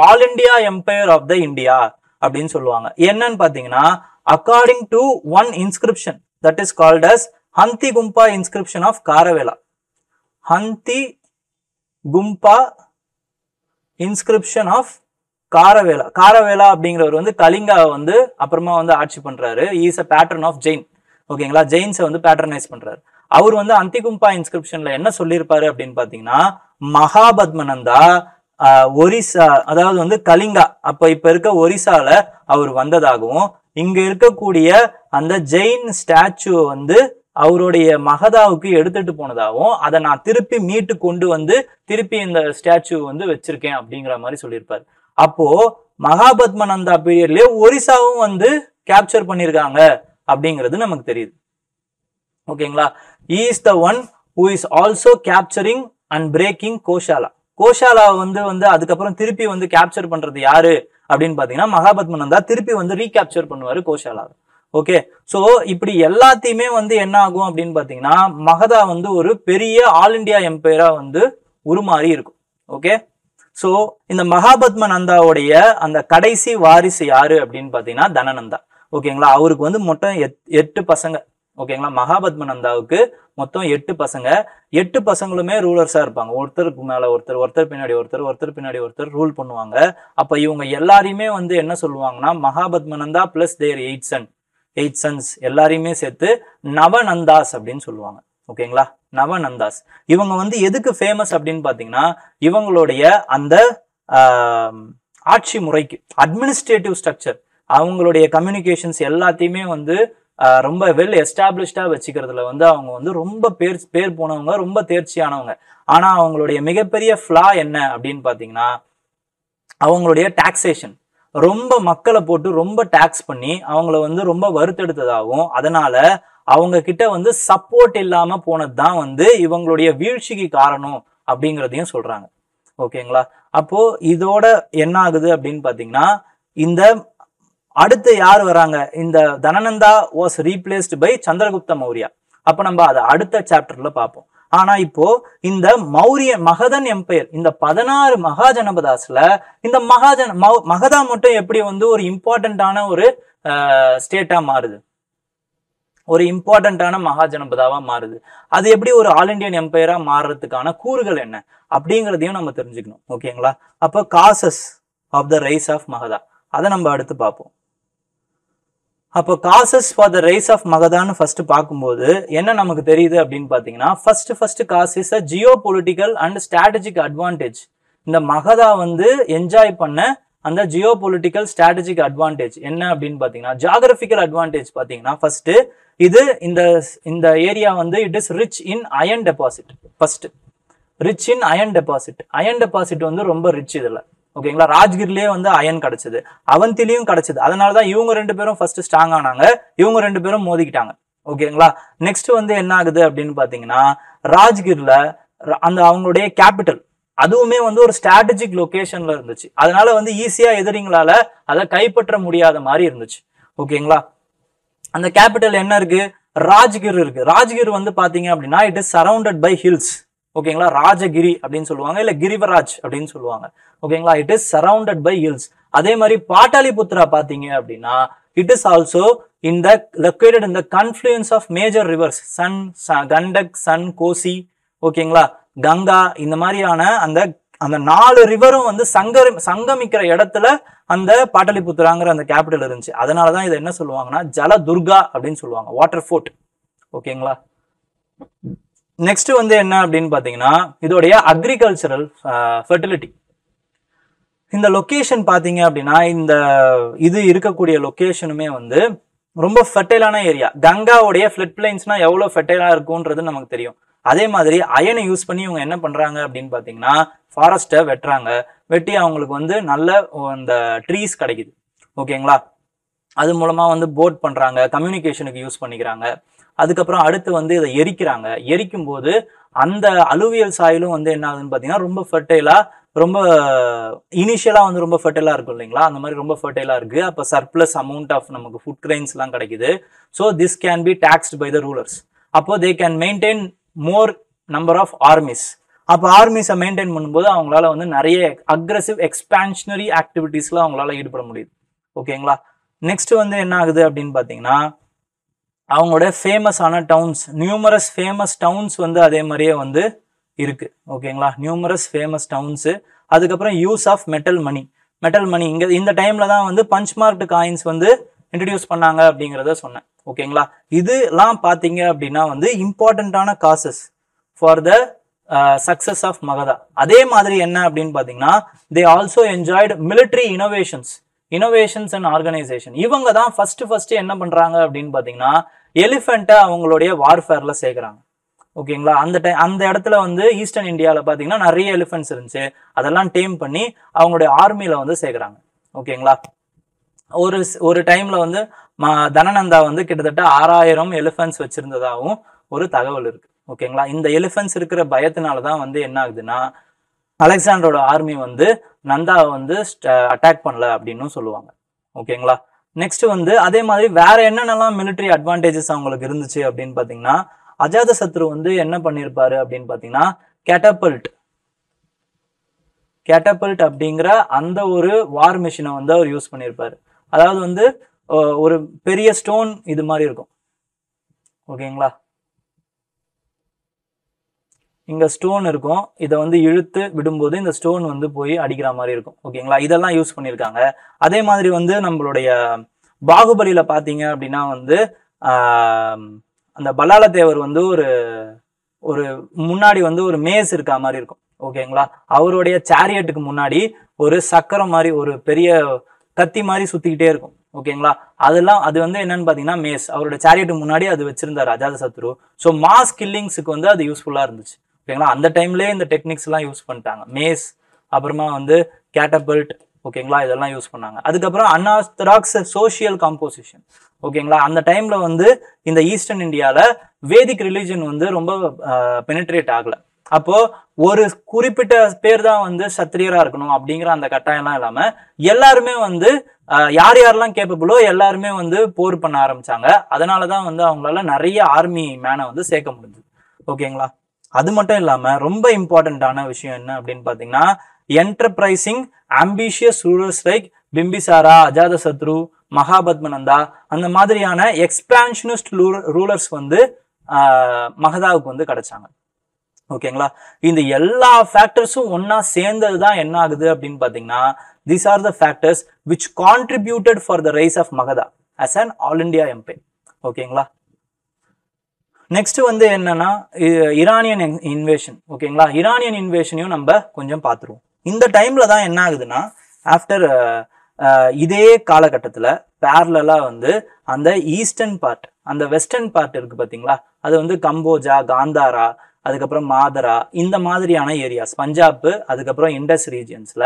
all India empire of the India அப்படின்னு சொல்லுவாங்க. என்னன்னு பாத்தீங்கன்னா, according to one inscription that is called as Hathigumpha inscription of Kharavela. Hathigumpha inscription of Kharavela. Kharavela அப்படிங்கிறவர் வந்து கலிங்காவை வந்து அப்புறமா வந்து ஆட்சி பண்றாரு. Is a patron of Jain. ஓகேங்களா. ஜெயின்ஸை வந்து பேட்டர்னைஸ் பண்றாரு. அவர் வந்து அந்திகும்பா இன்ஸ்கிரிப்ஷன்ல என்ன சொல்லியிருப்பாரு அப்படின்னு பாத்தீங்கன்னா, மகாபத்மநந்தா ஒரிசா, அதாவது வந்து கலிங்கா, அப்ப இப்ப இருக்க ஒரிசால அவர் வந்ததாகவும், இங்க இருக்கக்கூடிய அந்த ஜெயின் ஸ்டாச்சு வந்து அவருடைய மகதாவுக்கு எடுத்துட்டு போனதாகவும், அதை நான் திருப்பி மீட்டு கொண்டு வந்து திருப்பி இந்த ஸ்டாச்சு வந்து வச்சிருக்கேன் அப்படிங்கிற மாதிரி சொல்லியிருப்பாரு. அப்போ மகாபத்மநந்தா பீரியட்லயே ஒரிசாவும் வந்து கேப்சர் பண்ணிருக்காங்க அப்படிங்கிறது நமக்கு தெரியுது. ஓகேங்களா. he is the one who is also capturing and breaking goshala. Goshala வந்து அதுக்கப்புறம் திருப்பி வந்து கேப்சர் பண்றது யாரு அப்படின்னு பாத்தீங்கன்னா, மகாபத்மநந்தா திருப்பி வந்து ரீகேப்சர் பண்ணுவாரு கோஷாலா. ஓகே. சோ இப்படி எல்லாத்தையுமே வந்து என்ன ஆகும் அப்படின்னு பாத்தீங்கன்னா, மகதா வந்து ஒரு பெரிய ஆல் இண்டியா எம்பையரா வந்து உருமாறி இருக்கும். ஓகே. சோ இந்த மகாபத்மநந்தாவுடைய அந்த கடைசி வாரிசு யாரு அப்படின்னு பாத்தீங்கன்னா தனநந்தா. ஓகேங்களா. அவருக்கு வந்து மொத்தம் 8 பசங்க. ஓகேங்களா. மகாபத்மநந்தாவுக்கு மொத்தம் 8 பசங்க. 8 பசங்களுமே ரூலர்ஸா இருப்பாங்க. ஒருத்தருக்கு மேல ஒருத்தர், ஒருத்தர் பின்னாடி ஒருத்தர், ஒருத்தர் பின்னாடி ஒருத்தர் ரூல் பண்ணுவாங்க. அப்ப இவங்க எல்லாரையுமே வந்து என்ன சொல்லுவாங்கன்னா, மகாபத்மநந்தா பிளஸ் தேர் 8 சன்ஸ் எல்லாரையுமே சேர்த்து நவநந்தாஸ் அப்படின்னு சொல்லுவாங்க. ஓகேங்களா. நவநந்தாஸ். இவங்க வந்து எதுக்கு ஃபேமஸ் அப்படின்னு பாத்தீங்கன்னா, இவங்களுடைய அந்த ஆட்சி முறைக்கு, அட்மினிஸ்ட்ரேட்டிவ் ஸ்ட்ரக்சர், அவங்களுடைய கம்யூனிகேஷன்ஸ் எல்லாத்தையுமே வந்து ரொம்ப வெல் எஸ்டாப்ளிஷ்டா வச்சுக்கிறதுல வந்து அவங்க வந்து ரொம்ப பேர் போனவங்க, ரொம்ப தேர்ச்சியானவங்க. ஆனா அவங்களுடைய மிகப்பெரிய ஃபிளா என்ன அப்படின்னு பாத்தீங்கன்னா, அவங்களுடைய டாக்ஸேஷன். ரொம்ப மக்களை போட்டு ரொம்ப டாக்ஸ் பண்ணி அவங்கள வந்து ரொம்ப வருத்தெடுத்ததாகவும், அதனால அவங்க கிட்ட வந்து சப்போர்ட் இல்லாம போனதுதான் வந்து இவங்களுடைய வீழ்ச்சிக்கு காரணம் அப்படிங்கிறதையும் சொல்றாங்க. ஓகேங்களா. அப்போ இதோட என்ன ஆகுது அப்படின்னு பாத்தீங்கன்னா, இந்த அடுத்து யார் வராங்க? இந்த Dhanananda was replaced by Chandragupta Maurya. அப்ப நம்ம அதை அடுத்த சாப்டர்ல பார்ப்போம். ஆனா இப்போ இந்த மகதன் எம்பையர், இந்த 16 மகாஜனபதாஸ்ல இந்த மகதா மட்டும் எப்படி வந்து ஒரு இம்பார்ட்டன்டான ஒரு ஸ்டேட்டா மாறுது, ஒரு இம்பார்ட்டன்டான மகாஜனபதாவா மாறுது? அது எப்படி ஒரு ஆல் இண்டியன் எம்பையரா மாறுறதுக்கான கூறுகள் என்ன அப்படிங்கிறதையும் நம்ம தெரிஞ்சுக்கணும். ஓகேங்களா. அப்ப causes of the rise of Magadha, அதை நம்ம அடுத்து பார்ப்போம். அப்போ causes for the rise of மகதான்னு ஃபர்ஸ்ட் பார்க்கும்போது என்ன நமக்கு தெரியுது அப்படின்னு பாத்தீங்கன்னா, first cause is a geo political and strategic advantage. இந்த மகதா வந்து என்ஜாய் பண்ண அந்த ஜியோ பொலிட்டிக்கல் ஸ்ட்ராட்டஜிக் அட்வான்டேஜ் என்ன அப்படின்னு பாத்தீங்கன்னா, ஜியோகிராபிக்கல் அட்வான்டேஜ் பாத்தீங்கன்னா, ஃபர்ஸ்ட் இது இந்த ஏரியா வந்து it is rich in iron deposit. First rich in iron deposit. Iron deposit வந்து ரொம்ப ரிச் இதுல. ஓகேங்களா. ராஜ்கிர்லயே வந்து அயன் கிடைச்சது, அவந்திலையும் கிடைச்சது. அதனாலதான் இவங்க 2 பேரும் ஃபர்ஸ்ட் ஸ்ட்ராங் ஆனாங்க. இவங்க 2 பேரும் மோதிக்கிட்டாங்க. ஓகேங்களா. நெக்ஸ்ட் வந்து என்ன ஆகுது அப்படின்னு பாத்தீங்கன்னா, ராஜ்கிர்ல அந்த அவங்களுடைய கேபிட்டல் அதுவுமே வந்து ஒரு ஸ்ட்ராட்டஜிக் லொகேஷன்ல இருந்துச்சு. அதனால வந்து ஈஸியா எதிரிங்களால அதை கைப்பற்ற முடியாத மாதிரி இருந்துச்சு. ஓகேங்களா. அந்த கேபிட்டல் என்ன இருக்கு? ராஜ்கிர் இருக்கு. ராஜ்கிர் வந்து பாத்தீங்க அப்படின்னா it is surrounded by hills. ஓகேங்களா. ராஜகிரி அப்படின்னு சொல்லுவாங்க, இல்ல கிரிவராஜ் அப்படின்னு சொல்லுவாங்க. ஓகேங்களா. It is surrounded by hills. அதே மாதிரி பாட்டாலிபுத்ரா பாத்தீங்க அப்படின்னா It is also located in the confluence of major rivers, Gandak, Sun, Kosi, ஓகேங்களா, கங்கா, இந்த மாதிரியான அந்த 4 ரிவரும் வந்து சங்கமிக்கிற இடத்துல அந்த பாட்டலிபுத்திராங்கிற அந்த கேபிட்டல் இருந்துச்சு. அதனாலதான் இதை என்ன சொல்லுவாங்கன்னா ஜல துர்கா அப்படின்னு சொல்லுவாங்க, வாட்டர் ஃபோர்ட். ஓகேங்களா. நெக்ஸ்ட் வந்து என்ன அப்படின்னு பாத்தீங்கன்னா இதோடைய அக்ரிகல்ச்சரல் ஃபெர்டிலிட்டி. இந்த லொகேஷன் பாத்தீங்க அப்படின்னா இந்த இது இருக்கக்கூடிய லொகேஷனுமே வந்து ரொம்ப ஃபெர்டைலான ஏரியா. கங்காவுடைய ஃபிளட் பிளைன்ஸ்னா எவ்வளவு ஃபெர்டைலா இருக்கும்ன்றது நமக்கு தெரியும். அதே மாதிரி அயனை யூஸ் பண்ணி இவங்க என்ன பண்றாங்க அப்படின்னு பாத்தீங்கன்னா ஃபாரஸ்ட்டை வெட்டுறாங்க. வெட்டி அவங்களுக்கு வந்து நல்ல அந்த ட்ரீஸ் கிடைக்குது. ஓகேங்களா. அது மூலமா வந்து போட் பண்றாங்க, கம்யூனிகேஷனுக்கு யூஸ் பண்ணிக்கிறாங்க. அதுக்கப்புறம் அடுத்து வந்து இதை எரிக்கிறாங்க. எரிக்கும் போது அந்த அலுவியல் சாயிலும் வந்து என்ன ஆகுதுன்னு பாத்தீங்கன்னா ரொம்ப ஃபெர்டைலா, ரொம்ப இனிஷியலா வந்து ரொம்ப ஃபெர்டைலா இருக்கும் இல்லைங்களா, அந்த மாதிரி ரொம்ப ஃபெர்டைலா இருக்கு. அப்ப சர்ப்ளஸ் அமௌண்ட் ஆஃப் நமக்கு ஃபுட் கிரெயின்ஸ் எல்லாம் கிடைக்குது. So this can be taxed by the rulers. அப்போ they can maintain more number of armies. அப்போ ஆர்மிஸை மெயின்டைன் பண்ணும்போது அவங்களால வந்து நிறைய அக்ரெசிவ் எக்ஸ்பான்ஷனரி ஆக்டிவிட்டீஸ்ல அவங்களால ஈடுபட முடியுது. ஓகேங்களா. நெக்ஸ்ட் வந்து என்ன ஆகுது அப்படின்னு பாத்தீங்கன்னா அவங்களோட ஃபேமஸான டவுன்ஸ், நியூமரஸ் ஃபேமஸ் டவுன்ஸ் வந்து அதே மாதிரியே வந்து இருக்கு. ஓகேங்களா. Numerous famous towns. அதுக்கப்புறம் use of metal money. Metal money இந்த டைம்ல தான் வந்து பஞ்ச் மார்க்டு காயின்ஸ் வந்து இன்ட்ரடியூஸ் பண்ணாங்க அப்படிங்கிறத சொன்னேன். ஓகேங்களா. இதெல்லாம் பாத்தீங்க அப்படின்னா வந்து இம்பார்ட்டன்டான causes for the success of Magadha. அதே மாதிரி என்ன அப்படின்னு பாத்தீங்கன்னா they also enjoyed military innovations and organisation. இவங்க தான் ஃபர்ஸ்ட் என்ன பண்றாங்க அப்படின்னு பாத்தீங்கன்னா எலிஃபென்ட்டை அவங்களுடைய வார்ஃபேர்ல சேர்க்கிறாங்க. ஓகேங்களா. அந்த இடத்துல வந்து ஈஸ்டர்ன் இந்தியாவில் பாத்தீங்கன்னா நிறைய எலிஃபென்ட்ஸ் இருந்துச்சு. அதெல்லாம் டேம் பண்ணி அவங்களுடைய ஆர்மியில வந்து சேர்க்கிறாங்க. ஓகேங்களா. ஒரு டைம்ல வந்து தனநந்தா வந்து கிட்டத்தட்ட 6000 எலிஃபென்ட்ஸ் வச்சிருந்ததாகவும் ஒரு தகவல் இருக்கு. ஓகேங்களா. இந்த எலிஃபென்ட்ஸ் இருக்கிற பயத்தினாலதான் வந்து என்ன ஆகுதுன்னா அலெக்சாண்டரோட ஆர்மி வந்து நந்தாவை வந்து அட்டாக் பண்ணல அப்படின்னு சொல்லுவாங்க. ஓகேங்களா. நெக்ஸ்ட் வந்து அதே மாதிரி வேற என்னென்னலாம் மிலிட்டரி அட்வான்டேஜஸ் அவங்களுக்கு இருந்துச்சு அப்படின்னு பாத்தீங்கன்னா அஜாத சத்ரு வந்து என்ன பண்ணிருப்பாரு அப்படின்னு பாத்தீங்கன்னா கேட்டபல்ட் அப்படிங்கிற அந்த ஒரு வார் மிஷினை வந்து அவர் யூஸ் பண்ணியிருப்பாரு. அதாவது வந்து ஒரு பெரிய ஸ்டோன் இது மாதிரி இருக்கும். ஓகேங்களா. இங்க ஸ்டோன் இருக்கும். இதை வந்து இழுத்து விடும்போது இந்த ஸ்டோன் வந்து போய் அடிக்கிற மாதிரி இருக்கும். ஓகேங்களா. இதெல்லாம் யூஸ் பண்ணியிருக்காங்க. அதே மாதிரி வந்து நம்மளுடைய பாகுபலியில பாத்தீங்க அப்படின்னா வந்து அந்த பல்லால தேவர் வந்து ஒரு முன்னாடி வந்து ஒரு மேஸ் இருக்கா மாதிரி இருக்கும். ஓகேங்களா. அவருடைய சேரியட்டுக்கு முன்னாடி ஒரு சக்கரம் மாதிரி ஒரு பெரிய கத்தி மாதிரி சுத்திக்கிட்டே இருக்கும். ஓகேங்களா. அது வந்து என்னன்னு பாத்தீங்கன்னா மேஸ். அவரோட சேரியட்டுக்கு முன்னாடி அது வச்சிருந்தாரு அஜாத சத்ரு. ஸோ மாஸ் கில்லிங்ஸுக்கு வந்து அது யூஸ்ஃபுல்லா இருந்துச்சு. ஓகேங்களா. அந்த டைம்லயே இந்த டெக்னிக்ஸ் எல்லாம் யூஸ் பண்ணிட்டாங்க. மேஸ், அப்புறமா வந்து கேட்டபல்ட். ஓகேங்களா. இதெல்லாம் யூஸ் பண்ணாங்க. அதுக்கப்புறம் அன்ஆர்த்தடாக்ஸ் சோசியல் காம்போசிஷன். ஓகேங்களா. அந்த டைம்ல வந்து இந்த ஈஸ்டர்ன் இந்தியால வேதிக் ரிலிஜன் வந்து ரொம்ப பெனிட்ரேட் ஆகல. அப்போ ஒரு குறிப்பிட்ட பேர் தான் வந்து சத்திரியரா இருக்கணும் அப்படிங்கிற அந்த கட்டாயம்லாம் இல்லாம எல்லாருமே வந்து யார் யாரெல்லாம் கேப்பபிளோ எல்லாருமே வந்து போர் பண்ண ஆரம்பிச்சாங்க. அதனாலதான் வந்து அவங்களால நிறைய ஆர்மி மேனை வந்து சேர்க்க முடிஞ்சது. ஓகேங்களா. அது மட்டும் இல்லாம ரொம்ப இம்பார்ட்டன்டான விஷயம் என்ன அப்படின்னு பாத்தீங்கன்னா enterprising ambitious rulers like Bimbisara, Ajatashatru, Mahapadmananda அந்த மாதிரியான எக்ஸ்பான்ஷனிஸ்ட் ரூலர்ஸ் வந்து மகதாவுக்கு வந்து கிடைச்சாங்க. ஓகேங்களா. இந்த எல்லா ஃபேக்டர்ஸும் ஒன்னா சேர்ந்ததுதான் என்ன ஆகுது அப்படின்னு பாத்தீங்கன்னா these are the factors which contributed for the rise of Magadha as an all India empire. ஓகேங்களா. நெக்ஸ்ட் வந்து என்னன்னா ஈரானியன் இன்வேஷன். ஓகேங்களா. ஈரானியன் இன்வேஷனையும் நம்ம கொஞ்சம் பார்த்துருவோம். இந்த டைம்ல தான் என்ன ஆகுதுன்னா ஆஃப்டர் இதே காலகட்டத்துல பேரலா வந்து அந்த ஈஸ்டர்ன் பார்ட், அந்த வெஸ்டர்ன் பார்ட் இருக்கு பாத்தீங்களா, அது வந்து கம்போஜா, காந்தாரா, அதுக்கப்புறம் மாதரா, இந்த மாதிரியான ஏரியாஸ், பஞ்சாப், அதுக்கப்புறம் இண்டஸ் ரீஜியன்ஸ்ல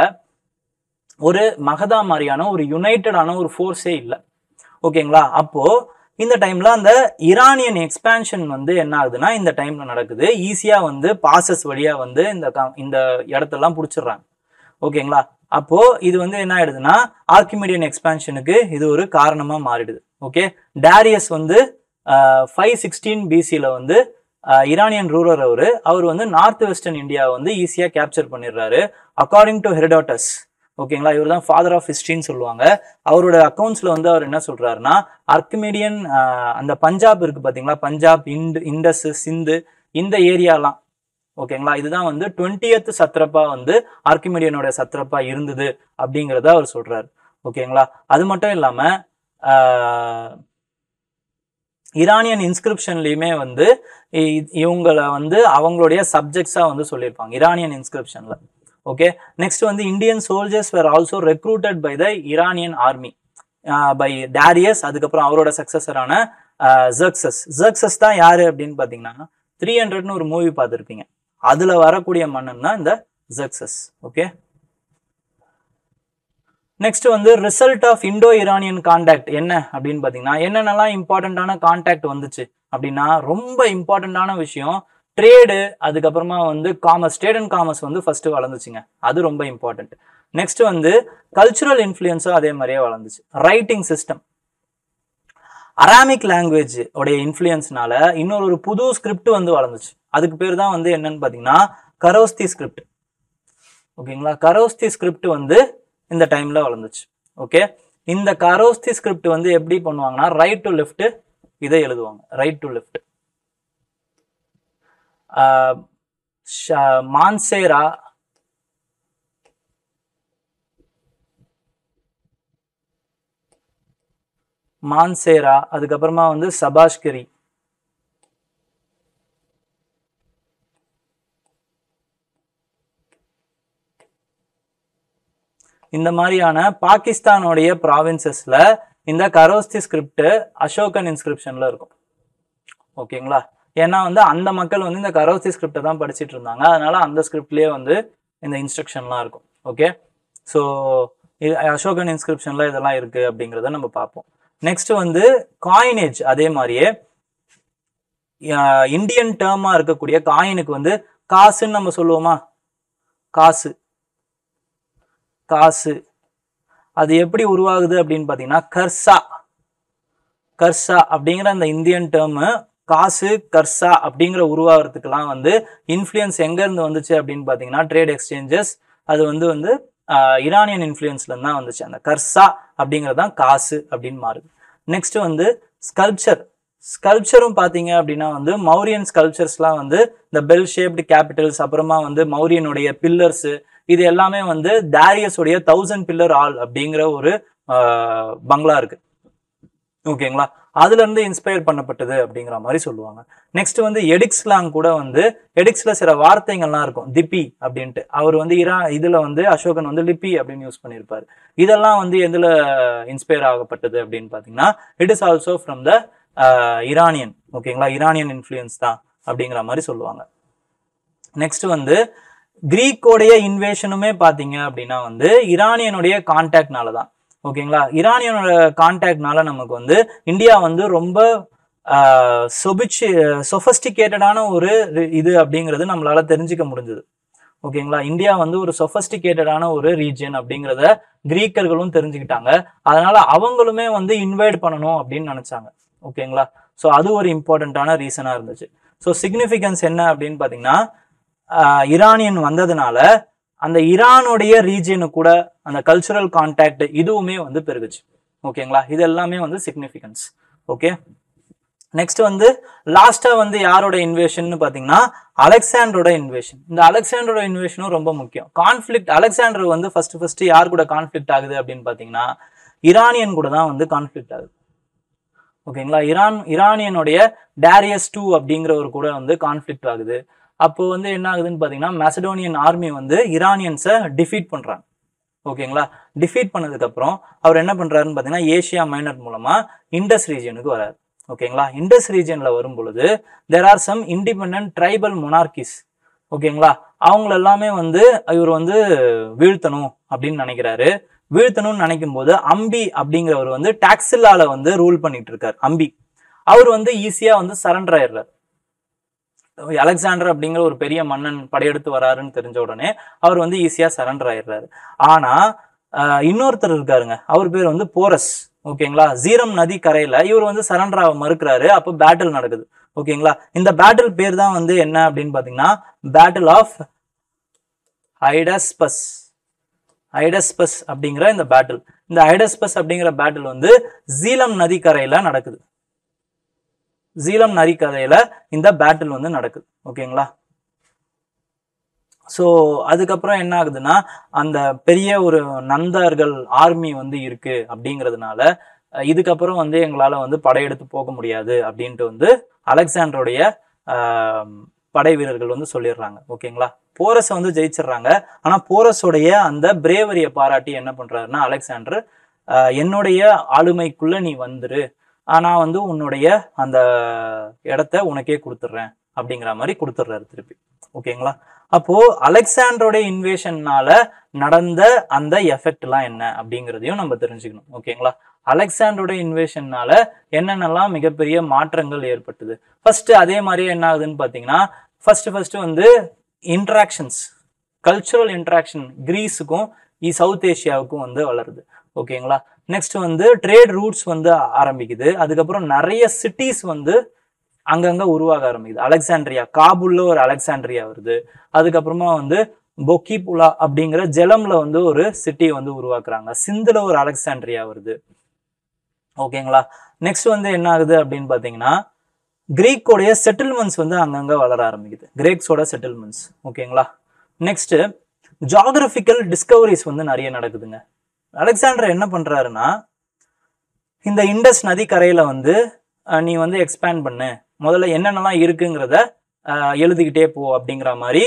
ஒரு மகதா மாதிரியான ஒரு யுனைட்டடான ஒரு ஃபோர்ஸே இல்லை. ஓகேங்களா. அப்போ இந்த டைம்ல அந்த ஈரானியன் எக்ஸ்பான்ஷன் வந்து என்ன ஆகுதுன்னா இந்த டைம்ல நடக்குது. ஈஸியா வந்து பாசஸ் வழியா வந்து இந்த இடத்தெல்லாம் பிடிச்சிடுறாங்க. ஓகேங்களா. அப்போ இது வந்து என்ன ஆயிடுதுன்னா ஆர்கிமிடியன் எக்ஸ்பான்ஷனுக்கு இது ஒரு காரணமா மாறிடுது. ஓகே. டாரியஸ் வந்து 516 BCல வந்து ஈரானியன் ரூலர் அவர் வந்து நார்த் வெஸ்டர்ன் இந்தியா வந்து ஈஸியா கேப்சர் பண்ணிடுறாரு. அக்கார்டிங் டு ஹெரோடோட்டஸ் ஓகேங்களா. இவர் தான் ஃபாதர் ஆஃப் ஹிஸ்டரின்னு சொல்லுவாங்க. அவரோட அக்கௌண்ட்ஸ்ல வந்து அவர் என்ன சொல்றாருன்னா, ஆர்கிமிடியன் அந்த பஞ்சாப் இருக்கு பாத்தீங்களா, பஞ்சாப், இண்டஸ், சிந்து இந்த ஏரியாலாம், ஓகேங்களா, இதுதான் வந்து 20th சத்ரப்பா வந்து ஆர்கிமிடியனோட சத்ரப்பா இருந்தது அப்படிங்கிறத அவர் சொல்றாரு. ஓகேங்களா. அது மட்டும் இல்லாம ஈரானியன் இன்ஸ்கிரிப்ஷன்லயுமே வந்து இவங்களை வந்து அவங்களுடைய சப்ஜெக்ட்ஸா வந்து சொல்லியிருப்பாங்க ஈரானியன் இன்ஸ்கிரிப்ஷன்ல. ஓகே. நெக்ஸ்ட் வந்து Indian soldiers were also recruited by the Iranian army by Darius. அதுக்கப்புறம் அவரோட சக்சஸரான ஜெர்க்சஸ். ஜெர்க்சஸ் தான் யாரு அப்படின்னு பாத்தீங்கன்னா 300ன்னு ஒரு மூவி பார்த்துருப்பீங்க, அதுல வரக்கூடிய மன்னன் தான் இந்த ஜெர்க்சஸ். ஓகே. நெக்ஸ்ட் வந்து result of Indo Iranian contact என்ன அப்படின்னு பாத்தீங்கன்னா, என்னென்னலாம் இம்பார்ட்டன்டான கான்டாக்ட் வந்துச்சு அப்படின்னா, ரொம்ப இம்பார்ட்டன்டான விஷயம் ட்ரேடு, அதுக்கப்புறமா வந்து காமர்ஸ், ட்ரேட் அண்ட் காமர்ஸ் வந்து ஃபர்ஸ்ட் வளர்ந்துச்சுங்க, அது ரொம்ப இம்பார்ட்டன்ட். நெக்ஸ்ட் வந்து கல்ச்சுரல் இன்ஃப்ளூயன்ஸும் அதே மாதிரியே வளர்ந்துச்சு. ரைட்டிங் சிஸ்டம், அராமிக் லாங்குவேஜ் உடைய இன்ஃப்ளூயன்ஸ்னால இன்னொரு புது ஸ்கிரிப்ட் வந்து வளர்ந்துச்சு. அதுக்கு பேர் தான் வந்து என்னன்னு பாத்தீங்கன்னா கரோஸ்தி ஸ்கிரிப்ட். ஓகேங்களா. கரோஸ்தி ஸ்கிரிப்ட் வந்து இந்த டைம்ல வளர்ந்துச்சு. ஓகே. இந்த கரோஸ்தி ஸ்கிரிப்ட் வந்து எப்படி பண்ணுவாங்கன்னா, ரைட் டு லெஃப்ட் இதை எழுதுவாங்க, ரைட் டு லெஃப்ட். மான்சேரா, மான்சேரா, அதுக்கப்புறமா வந்து சபாஷ்கரி, இந்த மாதிரியான பாகிஸ்தானுடைய ப்ராவின்சஸ்ல இந்த கரோஸ்தி ஸ்கிரிப்ட் அசோகன் இன்ஸ்கிரிப்ஷன்ல இருக்கும். ஓகேங்களா. ஏன்னா வந்து அந்த மக்கள் வந்து இந்த கரோஸ்தி ஸ்கிரிப்டை தான் படிச்சுட்டு இருந்தாங்க, அதனால அந்த ஸ்கிரிப்ட்லயே வந்து இந்த இன்ஸ்ட்ரக்ஷன்லாம் இருக்கும். ஓகே. ஸோ அசோகன் இன்ஸ்கிரிப்ஷன்ல இதெல்லாம் இருக்கு அப்படிங்கிறத நம்ம பார்ப்போம். நெக்ஸ்ட் வந்து காயினேஜ், அதே மாதிரியே இந்தியன் டேர்மா இருக்கக்கூடிய காயினுக்கு வந்து காசுன்னு நம்ம சொல்லுவோமா, காசு, காசு அது எப்படி உருவாகுது அப்படின்னு பாத்தீங்கன்னா, கர்சா, கர்சா அப்படிங்கிற அந்த இந்தியன் டேர்ம் காசு, கர்சா அப்படிங்கிற உருவாகிறதுக்கெல்லாம் வந்து இன்ஃப்ளூயன்ஸ் எங்க இருந்து வந்துச்சு அப்படின்னு பாத்தீங்கன்னா, ட்ரேட் எக்ஸ்சேஞ்சஸ், அது வந்து ஈரானியன் இன்ஃப்ளூயன்ஸ்ல தான் வந்துச்சு. அந்த கர்சா அப்படிங்கறதான் காசு அப்படின்னு மாறுது. நெக்ஸ்ட் வந்து ஸ்கல்ப்சர். ஸ்கல்ப்சரும் பாத்தீங்க அப்படின்னா வந்து மௌரியன் ஸ்கல்ப்சர்ஸ்லாம் வந்து இந்த பெல் ஷேப்டு கேபிட்டல்ஸ், அப்புறமா வந்து மௌரியனுடைய பில்லர்ஸ், இது எல்லாமே வந்து டாரியஸ் உடைய 1000 பில்லர் ஆல் அப்படிங்கிற ஒரு பங்களா இருக்கு. ஓகேங்களா. அதுல இருந்து இன்ஸ்பயர் பண்ணப்பட்டது அப்படிங்கிற மாதிரி சொல்லுவாங்க. நெக்ஸ்ட் வந்து எடிக்ஸ்லாம் கூட வந்து எடிக்ஸ்ல சில வார்த்தைகள்லாம் இருக்கும், திப்பி அப்படின்ட்டு. அவர் வந்து இதுல வந்து அசோகன் வந்து லிப்பி அப்படின்னு யூஸ் பண்ணியிருப்பாரு. இதெல்லாம் வந்து எதுல இன்ஸ்பயர் ஆகப்பட்டது அப்படின்னு பாத்தீங்கன்னா, it is also from the Iranian. ஓகேங்களா. ஈரானியன் இன்ஃப்ளூயன்ஸ் தான் அப்படிங்கிற மாதிரி சொல்லுவாங்க. நெக்ஸ்ட் வந்து கிரீக்கோடைய இன்வேஷனுமே பாத்தீங்க அப்படின்னா வந்து ஈரானியனுடைய கான்டாக்ட்னால தான். ஓகேங்களா. ஈரானியனோட கான்டாக்ட்னால நமக்கு வந்து இந்தியா வந்து ரொம்ப சொஃபஸ்டிகேட்டடான ஒரு இது அப்படிங்கிறது நம்மளால தெரிஞ்சுக்க முடிஞ்சது. ஓகேங்களா. இந்தியா வந்து ஒரு சொஃபஸ்டிகேட்டடான ஒரு ரீஜன் அப்படிங்கிறத கிரீக்கர்களும் தெரிஞ்சுக்கிட்டாங்க. அதனால அவங்களுமே வந்து இன்வைட் பண்ணணும் அப்படின்னு நினைச்சாங்க. ஓகேங்களா. ஸோ அது ஒரு இம்பார்ட்டன்டான ரீசனா இருந்துச்சு. ஸோ சிக்னிஃபிகன்ஸ் என்ன அப்படின்னு பாத்தீங்கன்னா, ஈரானியன் வந்ததுனால அந்த ஈரானுடைய ரீஜியனு கூட அந்த கல்ச்சுரல் கான்டாக்ட் இதுவுமே வந்து பெருகுச்சு. ஓகேங்களா. இது எல்லாமே வந்து சிக்னிஃபிகன்ஸ். ஓகே. நெக்ஸ்ட் வந்து லாஸ்டா வந்து யாரோட இன்வேஷன் பாத்தீங்கன்னா, அலெக்சாண்டரோட இன்வேஷன். இந்த அலெக்சாண்டரோட இன்வேஷனும் ரொம்ப முக்கியம். கான்ஃபிளிக்ட், அலெக்சாண்டர் வந்து ஃபர்ஸ்ட் யார் கூட கான்ஃபிளிக்ட் ஆகுது அப்படின்னு பாத்தீங்கன்னா, ஈரானியன் கூட தான் வந்து கான்ஃபிளிக்ட் ஆகுது. ஓகேங்களா. ஈரானியனுடைய டாரியஸ் 2 அப்படிங்கிறவர் கூட வந்து கான்ஃபிளிக்ட் ஆகுது. அப்போ வந்து என்ன ஆகுதுன்னு பாத்தீங்கன்னா, மெசடோனியன் ஆர்மி வந்து ஈரானியன்ஸை டிஃபீட் பண்றாங்க. ஓகேங்களா. டிஃபீட் பண்ணதுக்கு அப்புறம் அவர் என்ன பண்றாருன்னு பாத்தீங்கன்னா, ஏசியா மைனர் மூலமா இண்டஸ் ரீஜனுக்கு வராரு. ஓகேங்களா. இண்டஸ் ரீஜன்ல வரும் பொழுது there are some independent tribal monarchies. ஓகேங்களா. அவங்க எல்லாமே வந்து இவர் வந்து வீழ்த்தணும் அப்படின்னு நினைக்கிறாரு. வீழ்த்தணும்னு நினைக்கும் போது அம்பி அப்படிங்கிறவர் வந்து டாக்ஸில்லால வந்து ரூல் பண்ணிட்டு இருக்காரு. அம்பி அவர் வந்து ஈஸியா வந்து சரண்டர் ஆயிடுறாரு. அலெக்சாண்டர் அப்படிங்கிற ஒரு பெரிய மன்னன் படையெடுத்து வராருன்னு தெரிஞ்ச உடனே அவர் வந்து ஈஸியா சரண்டர் ஆயிடுறாரு. ஆனா இன்னொருத்தர் இருக்காருங்க, அவர் பேர் வந்து போரஸ். ஓகேங்களா. ஜீரம் நதி கரையில இவர் வந்து சரண்டர் ஆக மறுக்கிறாரு. அப்போ பேட்டில் நடக்குது. ஓகேங்களா. இந்த பேட்டில் பேர் தான் வந்து என்ன அப்படின்னு பாத்தீங்கன்னா, பேட்டில் ஆஃப் ஹைடஸ்பஸ். ஐடஸ்பஸ் அப்படிங்கிற இந்த பேட்டில். இந்த ஐடஸ்பஸ் அப்படிங்கிற பேட்டில் வந்து ஜீலம் நதிக்கரையில நடக்குது. ஜீலம் நதிக்கரையில இந்த பேட்டில் வந்து நடக்குது. ஓகேங்களா? ஸோ அதுக்கப்புறம் என்ன ஆகுதுன்னா, அந்த பெரிய ஒரு நந்தர்கள் ஆர்மி வந்து இருக்கு அப்படிங்கிறதுனால இதுக்கப்புறம் வந்து எங்களால வந்து படையெடுத்து போக முடியாது அப்படின்ட்டு வந்து அலெக்சாண்டருடைய படை வீரர்கள் வந்து சொல்லிடுறாங்க. ஓகேங்களா? போரஸை வந்து ஜெயிச்சிடுறாங்க. ஆனா போரஸோடைய அந்த பிரேவரியை பாராட்டி என்ன பண்றாருன்னா அலெக்சாண்டர், என்னுடைய ஆளுமைக்குள்ள நீ வந்துரு, நான் வந்து உன்னுடைய அந்த இடத்த உனக்கே கொடுத்துட்றேன் அப்படிங்கிற மாதிரி கொடுத்துட்றாரு திருப்பி. ஓகேங்களா? அப்போ அலெக்சாண்டரோடைய இன்வேஷன்னால நடந்த அந்த எஃபெக்ட் எல்லாம் என்ன அப்படிங்கிறதையும் நம்ம தெரிஞ்சுக்கணும். ஓகேங்களா? அலெக்சாண்டரோட இன்வேஷன்னால என்னென்னலாம் மிகப்பெரிய மாற்றங்கள் ஏற்பட்டது. ஃபர்ஸ்ட் அதே மாதிரியே என்ன ஆகுதுன்னு பாத்தீங்கன்னா, ஃபர்ஸ்ட் வந்து இன்ட்ராக்ஷன்ஸ், கல்ச்சுரல் இன்ட்ராக்ஷன் கிரீஸுக்கும் சவுத் ஏஷியாவுக்கும் வந்து வளருது. ஓகேங்களா? நெக்ஸ்ட் வந்து ட்ரேட் ரூட்ஸ் வந்து ஆரம்பிக்குது. அதுக்கப்புறம் நிறைய சிட்டிஸ் வந்து அங்கங்க உருவாக ஆரம்பிக்குது. அலெக்சாண்ட்ரியா, காபூல்ல ஒரு அலெக்சாண்ட்ரியா வருது. அதுக்கப்புறமா வந்து பொக்கிபுலா அப்படிங்கிற ஜெலம்ல வந்து ஒரு சிட்டி வந்து உருவாக்குறாங்க. சிந்துல ஒரு அலெக்சாண்ட்ரியா வருது. ஓகேங்களா? நெக்ஸ்ட் வந்து என்ன ஆகுது அப்படின்னு பாத்தீங்கன்னா, கிரீக்கோடைய செட்டில்மெண்ட்ஸ் வந்து அங்கங்க வளர ஆரம்பிக்குது. கிரேக்ஸோட செட்டில்மெண்ட்ஸ். ஓகேங்களா? நெக்ஸ்ட் ஜியோகிராபிக்கல் டிஸ்கவரிஸ் வந்து நிறைய நடக்குதுங்க. அலெக்சாண்டர் என்ன பண்றாருன்னா, இந்த இண்டஸ் நதி கரையில வந்து நீ வந்து எக்ஸ்பேண்ட் பண்ணு, முதல்ல என்னென்னலாம் இருக்குங்கிறத எழுதிக்கிட்டே போ அப்படிங்கிற மாதிரி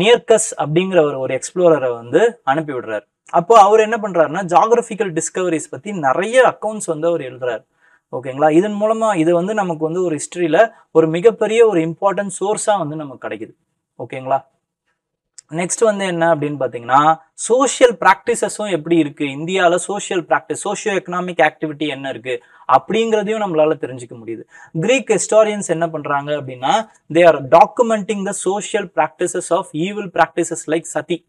நியர்கஸ் அப்படிங்கிற ஒரு எக்ஸ்ப்ளோரரை வந்து அனுப்பி விடுறாரு. அப்போ அவர் என்ன பண்றாருன்னா, ஜியோகிராபிக்கல் டிஸ்கவரிஸ் பத்தி நிறைய அக்கௌண்ட்ஸ் வந்து அவர் எழுதுறாரு. ஓகேங்களா? இதன் மூலமா இது வந்து நமக்கு வந்து ஒரு ஹிஸ்டரியில ஒரு மிகப்பெரிய ஒரு இம்பார்ட்டன்ட் சோர்ஸா வந்து நமக்கு கிடைக்குது. ஓகேங்களா? நெக்ஸ்ட் வந்து என்ன அப்படின்னு பாத்தீங்கன்னா, சோசியல் பிராக்டிசஸும் எப்படி இருக்கு, இந்தியாவில social practice, socio economic activity என்ன இருக்கு அப்படிங்கிறதையும் நம்மளால தெரிஞ்சுக்க முடியுது. கிரீக் ஹிஸ்டாரியன்ஸ் என்ன பண்றாங்க அப்படின்னா, they are documenting the social practices of evil practices like sati.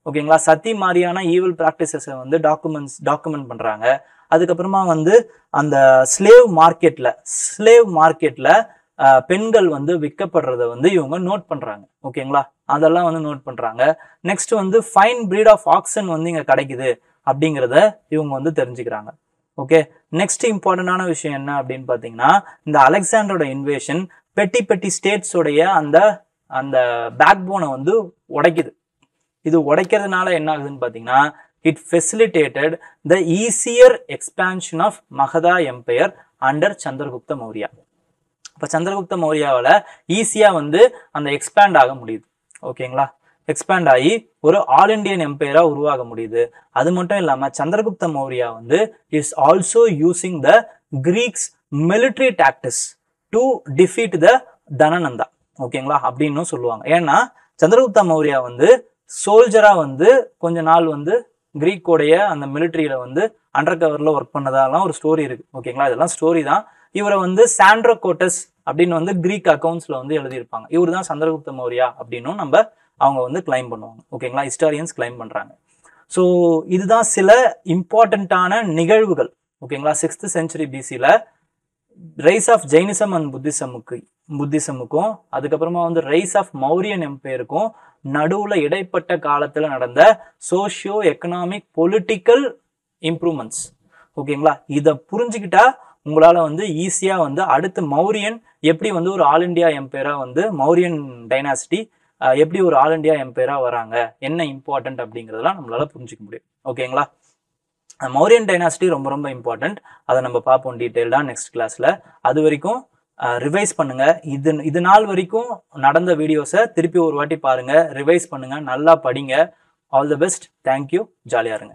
ஓகேங்களா? சதி மாதிரியான ஈவில் பிராக்டிசஸை வந்து டாக்குமெண்ட் பண்றாங்க. அதுக்கப்புறமா வந்து அந்த ஸ்லேவ் மார்க்கெட்ல பெண்கள் வந்து விற்கப்படுறத வந்து இவங்க நோட் பண்றாங்க. ஓகேங்களா? அதெல்லாம் வந்து நோட் பண்றாங்க. நெக்ஸ்ட் வந்து ஃபைன் பிரீட் ஆஃப் ஆக்சன் வந்து இங்க கிடைக்குது அப்படிங்கிறத இவங்க வந்து தெரிஞ்சுக்கிறாங்க. ஓகே, நெக்ஸ்ட் இம்பார்ட்டன்டான விஷயம் என்ன அப்படின்னு பாத்தீங்கன்னா, இந்த அலெக்சாண்டரோட இன்வேஷன் பெட்டி ஸ்டேட்ஸோடைய அந்த பேக் போனை வந்து உடைக்குது. இது உடைக்கிறதுனால என்ன ஆகுதுன்னு பாத்தீங்கன்னா, it facilitated the easier expansion of Magadha Empire under Chandragupta Maurya. இப்போ சந்திரகுப்த மௌரியாவால ஈஸியா வந்து அந்த எக்ஸ்பேண்ட் ஆக முடியுது. ஓகேங்களா? எக்ஸ்பேண்ட் ஆகி ஒரு ஆல் இண்டியன் எம்பையரா உருவாக முடியுது. அது மட்டும் இல்லாம சந்திரகுப்த மௌரியா வந்து is also using the Greeks military tactics to defeat த தனநந்தா. ஓகேங்களா? அப்படின்னு சொல்லுவாங்க. ஏன்னா சந்திரகுப்த மௌரியா வந்து சோல்ஜரா வந்து கொஞ்ச நாள் வந்து கிரீக்கோடைய அந்த மிலிட்டரியில வந்து அண்டர் கவர்ல ஒர்க் பண்ணதாலாம் ஒரு ஸ்டோரி இருக்கு. ஓகேங்களா? இதெல்லாம் ஸ்டோரி தான். இவரை வந்து சாண்ட்ரோகோட்டஸ் அப்படின்னு வந்து கிரீக் அக்கௌண்ட்ஸ்ல வந்து எழுதியிருப்பாங்க. இவர் தான் சந்திரகுப்த மௌரியா அப்படின்னும் அவங்க வந்து கிளைம் பண்ணுவாங்க. ஓகேங்களா? ஹிஸ்டாரியன்ஸ் கிளைம் பண்றாங்க. ஸோ இதுதான் சில இம்பார்ட்டன்டான நிகழ்வுகள். ஓகேங்களா? 6th century BC-ல ரைஸ் ஆஃப் ஜெயினிசம் அண்ட் புத்திசமுக்கும் அதுக்கப்புறமா வந்து ரைஸ் ஆஃப் மௌரியன் எம்பையருக்கும் நடுவுல இடைப்பட்ட காலத்துல நடந்த சோசியோ எக்கனாமிக் பொலிட்டிக்கல் இம்ப்ரூவ்மெண்ட்ஸ். ஓகேங்களா? இதை புரிஞ்சுக்கிட்டா உங்களால வந்து ஈஸியா வந்து அடுத்து மௌரியன் எப்படி வந்து ஒரு ஆல் இண்டியா எம்பையரா வந்து மௌரியன் டைனாசிட்டி எப்படி ஒரு ஆல் இண்டியா எம்பையரா வராங்க, என்ன இம்பார்ட்டன்ட் அப்படிங்கிறதெல்லாம் நம்மளால புரிஞ்சுக்க முடியும். ஓகேங்களா? மௌரியன் டைனாசிட்டி ரொம்ப ரொம்ப இம்பார்ட்டன்ட். அதை நம்ம பார்ப்போம் டீட்டெயில்டா நெக்ஸ்ட் கிளாஸ்ல. அது வரைக்கும் ரிவைஸ் பண்ணுங்க. இது நாள் வரைக்கும் நடந்த வீடியோஸை திருப்பி ஒரு வாட்டி பாருங்க, ரிவைஸ் பண்ணுங்க, நல்லா படிங்க. All the best. தேங்க்யூ. ஜாலியா இருங்க.